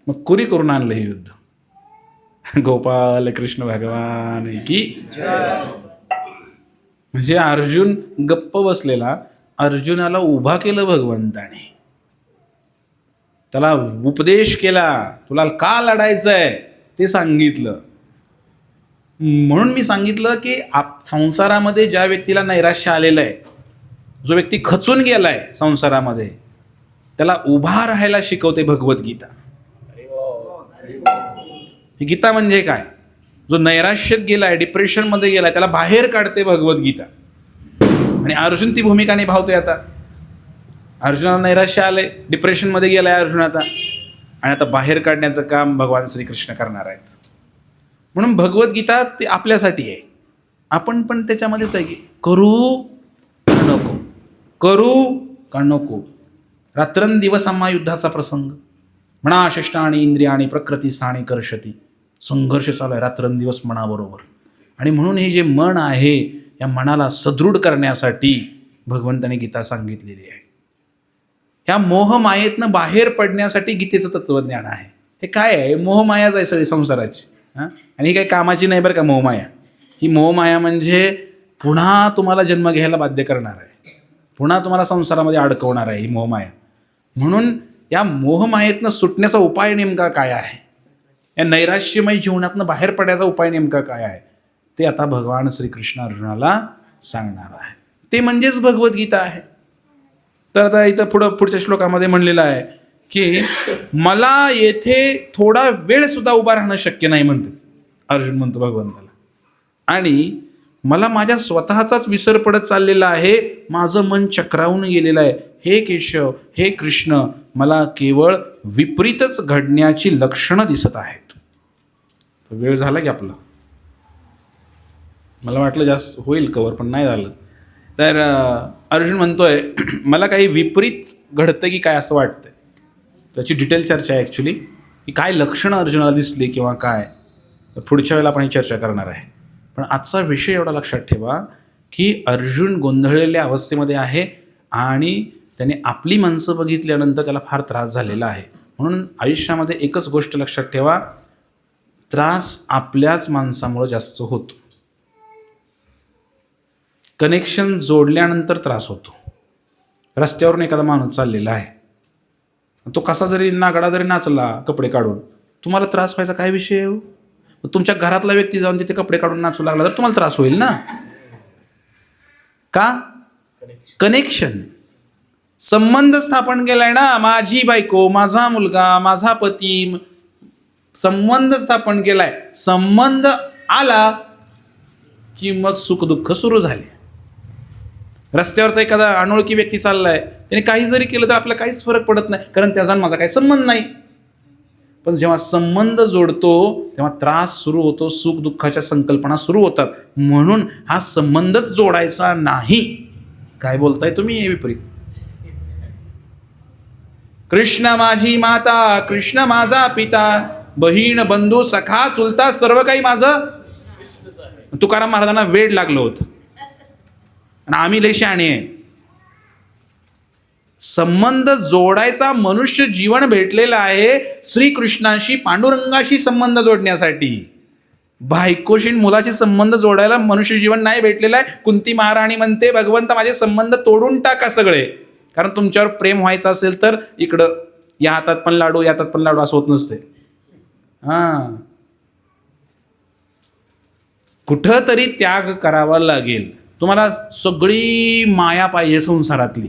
मग कुरी करून आणलं हे युद्ध. गोपाल कृष्ण भगवान की. म्हणजे अर्जुन गप्प बसलेला, अर्जुनाला उभा केलं भगवंताने, त्याला उपदेश केला, तुला का लढायचंय ते सांगितलं. म्हणून मी सांगितलं की संसारामध्ये ज्या व्यक्तीला नैराश्य आलेलं आहे, जो व्यक्ती खचून गेलाय संसारामध्ये, त्याला उभा राहायला शिकवते भगवद्गीता. ही गीता म्हणजे काय? जो नैराश्यात गेलाय, डिप्रेशनमध्ये गेलाय, त्याला बाहेर काढते भगवद्गीता. आणि अर्जुन ती भूमिका निभावतोय आता. अर्जुनाला नैराश्य आलंय, डिप्रेशनमध्ये गेलाय अर्जुन आता, आणि आता बाहेर काढण्याचं काम भगवान श्रीकृष्ण करणार आहेत. म्हणून भगवद्गीता ती आपल्यासाठी आहे. आपण पण त्याच्यामध्येच आहे की करू का नको, करू का नको. रात्रंदिवस आम्हा युद्धाचा प्रसंग, म्हणा शिष्टाणी इंद्रियाणी प्रकृती साणी कर्षती. संघर्ष चालू आहे रात्रंदिवस मनाबरोबर. आणि म्हणून हे जे मन आहे, या मनाला सदृढ करण्यासाठी भगवंताने गीता सांगितलेली आहे. ह्या मोहमायेतनं बाहेर पडण्यासाठी गीतेचं तत्वज्ञान आहे. हे काय आहे? मोहमायाच आहे सगळी संसाराची. आणि ही काही कामाची नाही बरं का मोहमाया. ही मोहमाया म्हणजे पुन्हा तुम्हाला जन्म घ्यायला बाध्य करणार आहे, पुन्हा तुम्हाला संसारामध्ये अडकवणार आहे ही मोहमाया. म्हणून या मोहमायेतनं सुटण्याचा उपाय नेमका काय आहे, या नैराश्यमय जीवनातनं बाहेर पडण्याचा उपाय नेमका काय आहे, ते आता भगवान श्रीकृष्ण अर्जुनाला सांगणार आहे. ते म्हणजेच भगवद्गीता आहे. तर आता इथं पुढच्या श्लोकामध्ये म्हणलेलं आहे की मला येथे थोडा वेळ सुद्धा उभा राहणं शक्य नाही म्हणते अर्जुन, म्हणतो भगवंताला. आणि मला माझ्या स्वतःचाच विसर पडत चाललेला आहे, माझं मन चक्रावून गेलेलं आहे. हे केशव, हे कृष्ण, मला केवळ विपरीतच घडण्याची लक्षणं दिसत आहेत. वेळ झाला की आपला, मला वाटलं जास्त होईल कवर, पण नाही झालं. तर अर्जुन म्हणतोय मला काही विपरीत घडतं की काय असं वाटतंय. त्याची डिटेल चर्चा आहे ॲक्च्युली, की काय लक्षणं अर्जुनाला दिसली किंवा काय, पुढच्या वेळेला आपण ही चर्चा करणार आहे. पण आजचा विषय एवढा लक्षात ठेवा की अर्जुन गोंधळलेल्या अवस्थेमध्ये आहे आणि त्याने आपली माणसं बघितल्यानंतर त्याला फार त्रास झालेला आहे. म्हणून आयुष्यामध्ये एकच गोष्ट लक्षात ठेवा, त्रास आपल्याच माणसामुळे जास्त होतो. कनेक्शन जोडल्यानंतर त्रास होतो. रस्त्यावरून एखादा माणूस चाललेला आहे, तो कसा जरी नागडा जरी नाचला कपडे काढून, तुम्हाला त्रास व्हायचा काय विषय आहे? तुमच्या घरातला व्यक्ती जाऊन तिथे कपडे काढून नाचू लागला तर तुम्हाला त्रास होईल ना. का? कनेक्शन, संबंध स्थापन केलाय ना. माझी बायको, माझा मुलगा, माझा पती, संबंध स्थापन केलाय. संबंध आला की मग सुखदुःख सुरू झाले. रस्त्यावरचा एखादा अनोळखी व्यक्ती चाललाय, त्याने काही जरी केलं तर आपल्याला काहीच फरक पडत नाही, कारण त्याचा माझा काही संबंध नाही. पण जेव्हा संबंध जोडतो तेव्हा त्रास सुरू होतो, सुख दुःखाच्या संकल्पना सुरू होतात. म्हणून हा संबंधच जोडायचा नाही. काय बोलताय तुम्ही हे विपरीत? कृष्ण माझी माता, कृष्ण माझा पिता, बहीण बंधू सखा चुलता सर्व काही माझं. तुकाराम महाराजांना वेड लागलं होतं आणि आम्ही लय शहाणे आहे. संबंध जोडायचा मनुष्य जीवन भेटलेला आहे श्रीकृष्णाशी, पांडुरंगाशी संबंध जोडण्यासाठी. बायकोशी मुलाशी संबंध जोडायला मनुष्य जीवन नाही भेटलेला आहे. कुंती महाराणी म्हणते भगवंत माझे संबंध तोडून टाका सगळे, कारण तुमच्यावर प्रेम व्हायचं असेल तर इकडं या हातात पण लाडू, या हातात पण लाडू असं होत नसते. कुठं तरी त्याग करावा लागेल. तुम्हाला सगळी माया पाहिजे संसारातली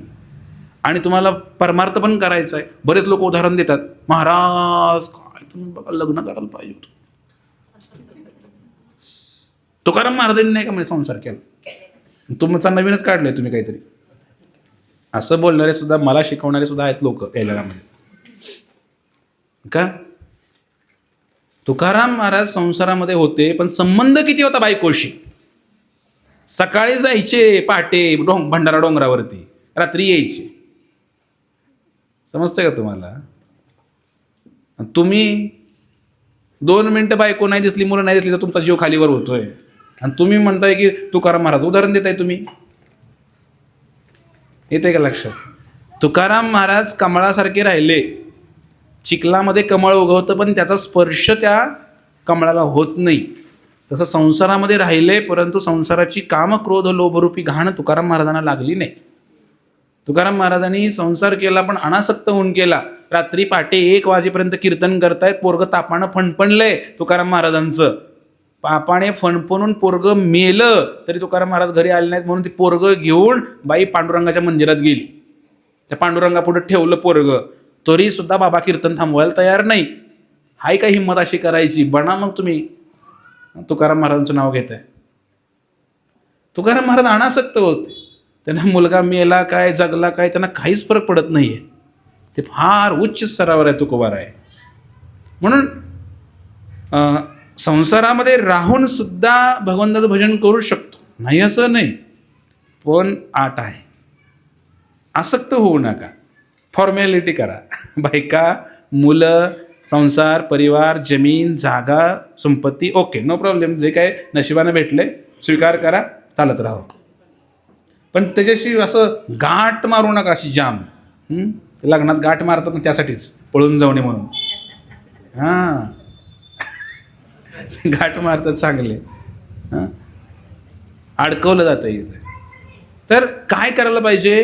आणि तुम्हाला परमार्थ पण करायचं आहे. बरेच लोक उदाहरण देतात, महाराज काय तुम्ही बघा लग्न करायला पाहिजे होतं. तुकाराम महाराजांनी नाही का म्हणजे संसार केला, तुमचा नवीनच काढलंय तुम्ही काहीतरी. असं बोलणारे सुद्धा, मला शिकवणारे सुद्धा आहेत लोक या जगामध्ये. का तुकाराम महाराज संसारामध्ये होते, पण संबंध किती होता बायकोशी. सकाळी जायचे पहाटे भंडारा डोंगरावरती, रात्री यायचे. समजतंय का तुम्हाला? तुम्ही 2 मिनिटं बायको नाही दिसली, मुलं नाही दिसली तर तुमचा जीव खालीवर होतोय, आणि तुम्ही म्हणताय की तुकाराम महाराज उदाहरण देताय तुम्ही. येते का लक्षात? तुकाराम महाराज कमळासारखे राहिले. चिखलामध्ये कमळ उगवतं पण त्याचा स्पर्श त्या कमळाला होत नाही. तसं संसारामध्ये राहिले, परंतु संसाराची काम क्रोध लोभरूपी घाण तुकाराम महाराजांना लागली नाही. तुकाराम महाराजांनी संसार केला पण अनासक्त होऊन केला. रात्री पहाटे 1 वाजेपर्यंत कीर्तन करतायत, पोरगं तापानं फणफणलंय तुकाराम महाराजांचं. पापाने फणफणून पोरगं मेलं तरी तुकाराम महाराज घरी आले नाहीत, म्हणून ती पोरगं घेऊन बाई पांडुरंगाच्या मंदिरात गेली. त्या पांडुरंगापुढे ठेवलं पोरगं, तरी सुद्धा बाबा कीर्तन थांबवायला तयार नाही. हाय का हिंमत अशी करायची? बना मग तुम्ही तुकाराम महाराजांचं नाव घेताय. तुकाराम महाराज अनासक्त होते. त्यांना मुलगा मेला काय जगला काय त्यांना काहीच फरक पडत नाहीये. ते फार उच्च स्तरावर आहे तुकोबार आहे. म्हणून संसारामध्ये राहून सुद्धा भगवंताचं भजन करू शकतो, नाही असं नाही. पण आट आहे, आसक्त होऊ नका, फॉर्मॅलिटी करा. बायका, मुलं, संसार, परिवार, जमीन, जागा, संपत्ती, ओके, नो प्रॉब्लेम. जे काय नशिबानं भेटले स्वीकार करा, चालत राहा. पण त्याच्याशी असं गाठ मारू नका, अशी जाम. लग्नात गाठ मारतात ना त्यासाठीच, पळून जाऊ नये म्हणून. हां गाठ मारतात चांगले, हां अडकवलं जातं इथे. तर काय करायला पाहिजे?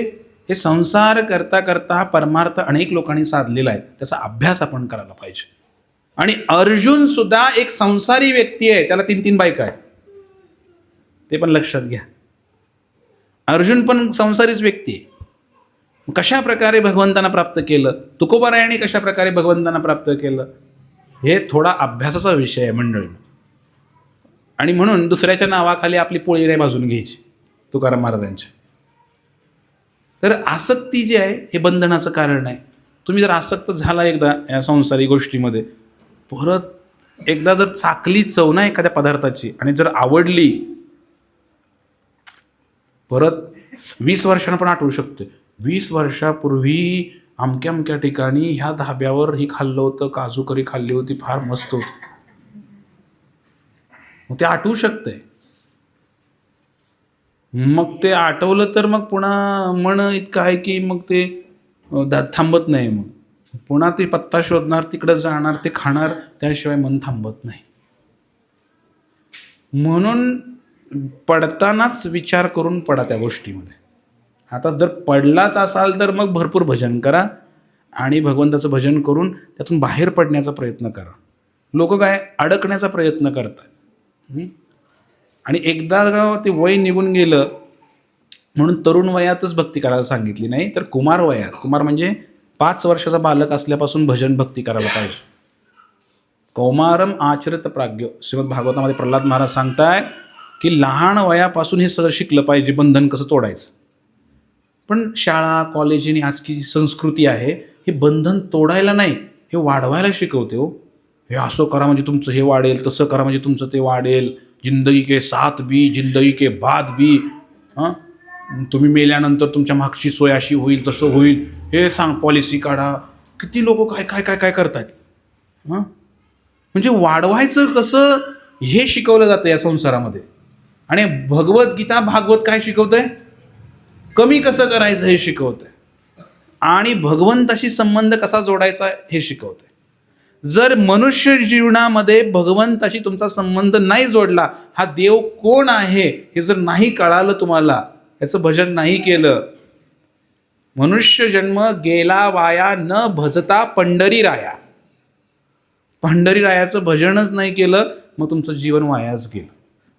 हे संसार करता करता परमार्थ अनेक लोकांनी साधलेला आहे, त्याचा अभ्यास आपण करायला पाहिजे. आणि अर्जुन सुद्धा एक संसारी व्यक्ती आहे, त्याला 3 बायका आहेत, ते पण लक्षात घ्या. अर्जुन पण संसारीच व्यक्ती आहे. कशा प्रकारे भगवंतांना प्राप्त केलं, तुकोबारायांनी कशा प्रकारे भगवंतांना प्राप्त केलं, हे थोडा अभ्यासाचा विषय आहे मंडळी. आणि म्हणून दुसऱ्याच्या नावाखाली आपली पोळी नाही भाजून घ्यायची तुकाराम महाराजांच्या. तर आसक्ती जी आहे हे बंधनाचं कारण आहे. तुम्ही जर आसक्त झाला एकदा या संसारी गोष्टीमध्ये, परत एकदा जर चाकली चव ना एखाद्या पदार्थाची आणि जर आवडली, परत 20 वर्षांना पण आठवू शकते, 20 वर्षापूर्वी अमक्या अमक्या ठिकाणी ह्या धाब्यावर ही खाल्लं होतं, काजू करी खाल्ली होती, फार मस्त होती. मग ते आठवू शकतंय. मग ते आठवलं तर मग पुन्हा मन इतकं आहे की मग ते थांबत नाही. मग पुन्हा ते पत्ता शोधणार, तिकडं जाणार, ते खाणार, त्याशिवाय मन थांबत नाही. म्हणून पडतानाच विचार करून पडा त्या गोष्टीमध्ये. आता जर पडलाच असाल तर मग भरपूर भजन करा आणि भगवंताचं भजन करून त्यातून बाहेर पडण्याचा प्रयत्न करा. लोक काय अडकण्याचा प्रयत्न करतात. आणि एकदा ते वय निघून गेलं म्हणून तरुण वयातच भक्ती करायला सांगितली नाही, तर कुमार वयात, कुमार म्हणजे 5 वर्षाचा बालक असल्यापासून भजन भक्ती करायला पाहिजे. कौमारम आचरित प्राज्ञ, श्रीमद भागवतामध्ये प्रल्हाद महाराज सांगताय की लहान वयापासून हे सगळं शिकलं पाहिजे, बंधन कसं तोडायचं. पण शाळा, कॉलेज आणि आजची जी संस्कृती आहे हे बंधन तोडायला नाही, हे वाढवायला शिकवते. हो, हे असं करा म्हणजे तुमचं हे वाढेल, तसं करा म्हणजे तुमचं ते वाढेल, जिंदगी के साथ भी जिंदगी के बाद भी, हां तुम्ही मेल्यानंतर तुमच्या मागची सोय अशी होईल, तसं होईल, हे सांग, पॉलिसी काढा. किती लोक काय काय काय काय करतात. हां म्हणजे वाढवायचं कसं हे शिकवलं जातं या संसारामध्ये. आणि भगवद्गीता, भागवत काय शिकवतंय? कमी कसं करायचं हे शिकवतंय आणि भगवंताशी संबंध कसा जोडायचा हे शिकवतंय. जर मनुष्य जीवनामध्ये भगवंताशी तुमचा संबंध नाही जोडला, हा देव कोण आहे हे जर नाही कळालं तुम्हाला, याचं भजन नाही केलं, मनुष्य जन्म गेला वाया न भजता पंढरी राया, पंढरी रायाचं भजनच नाही केलं, मग तुमचं जीवन वायाच गेलं.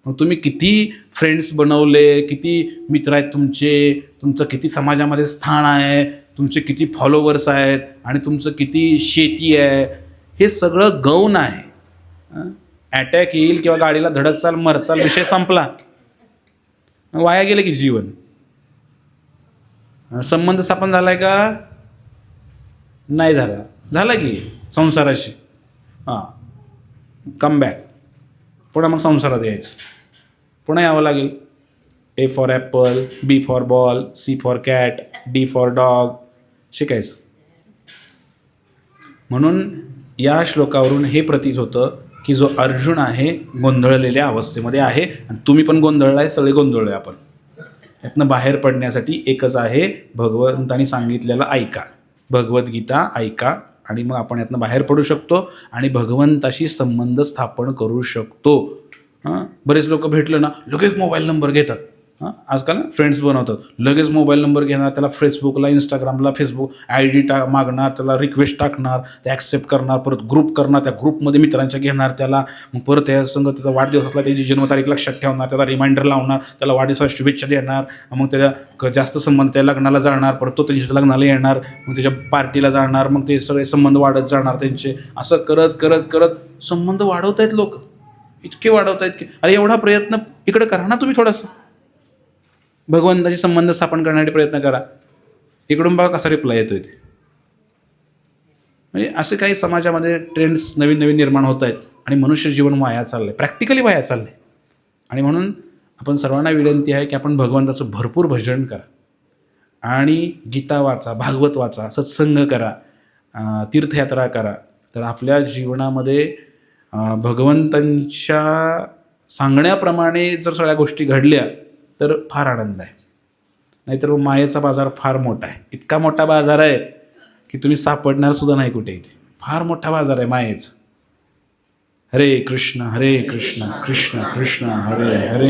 मग तुम्ही किती फ्रेंड्स बनवले, किती मित्र आहेत तुमचे, तुमचं किती समाजामध्ये स्थान आहे, तुमचे किती फॉलोवर्स आहेत आणि तुमचं किती शेती आहे, हे सगळं गौण आहे. अटॅक येईल किंवा गाडीला धडकचाल मरचाल विषय संपला, वाया गेलं की जीवन. संबंध स्थापन झालाय का नाही झाला, झाला की संसाराशी. हां, कम बॅक, पुन्हा मग संसारात यायचं, पुन्हा यावं लागेल. A for Apple, B for ball, C for cat, D for dog शिकायचं. म्हणून या श्लोकावरून हे प्रतीत होतं की जो अर्जुन आहे गोंधळलेल्या अवस्थेमध्ये आहे, आणि तुम्ही पण गोंधळला आहे, सगळे गोंधळलो आहे आपण. यातनं बाहेर पडण्यासाठी एकच आहे, भगवंतांनी सांगितलेलं ऐका, भगवद्गीता ऐका, आणि मग आपण यातनं बाहेर पडू शकतो आणि भगवंताशी संबंध स्थापन करू शकतो. बरेच लोक भेटलं ना लगेच मोबाईल नंबर घेतात. आजकाल फ्रेंड्स बनवतात, लगेच मोबाईल नंबर घेणार, त्याला फेसबुकला, इंस्टाग्रामला फेसबुक ID मागणार, त्याला रिक्वेस्ट टाकणार, ते ॲक्सेप्ट करणार, परत ग्रुप करणार, त्या ग्रुपमध्ये मित्रांच्या घेणार त्याला, मग परत त्या संग त्याचा वाढदिवस असला त्याची जन्मतारीख लक्षात ठेवणार, त्याला रिमाइंडर लावणार, त्याला वाढदिवसाला शुभेच्छा देणार, मग त्याच्या जास्त संबंध त्या लग्नाला जाणार, परत तो त्याच्या लग्नाला येणार, मग त्याच्या पार्टीला जाणार, मग ते सगळे संबंध वाढत जाणार त्यांचे. असं करत करत करत संबंध वाढवत आहेत लोक, इतके वाढवत आहेत की अरे एवढा प्रयत्न इकडे करा ना तुम्ही, थोडासा भगवंताशी संबंध स्थापन करण्यासाठी प्रयत्न करा. इकडून बघा कसा रिप्लाय येतोय ते. म्हणजे असे काही समाजामध्ये ट्रेंड्स नवीन नवीन निर्माण होत आहेत आणि मनुष्य जीवन वाया चाललं आहे, प्रॅक्टिकली वाया चाललं आहे. आणि म्हणून आपण सर्वांना विनंती आहे की आपण भगवंताचं भरपूर भजन करा आणि गीता वाचा, भागवत वाचा, सत्संग करा, तीर्थयात्रा करा. तर आपल्या जीवनामध्ये भगवंतांच्या सांगण्याप्रमाणे जर सगळ्या गोष्टी घडल्या तर फार आनंद आहे. नाहीतर मायेचा बाजार फार मोठा आहे, इतका मोठा बाजार आहे की तुम्ही सापडणार सुद्धा नाही कुठे. इथे फार मोठा बाजार आहे मायेचा. हरे कृष्ण कृष्ण कृष्ण हरे हरे.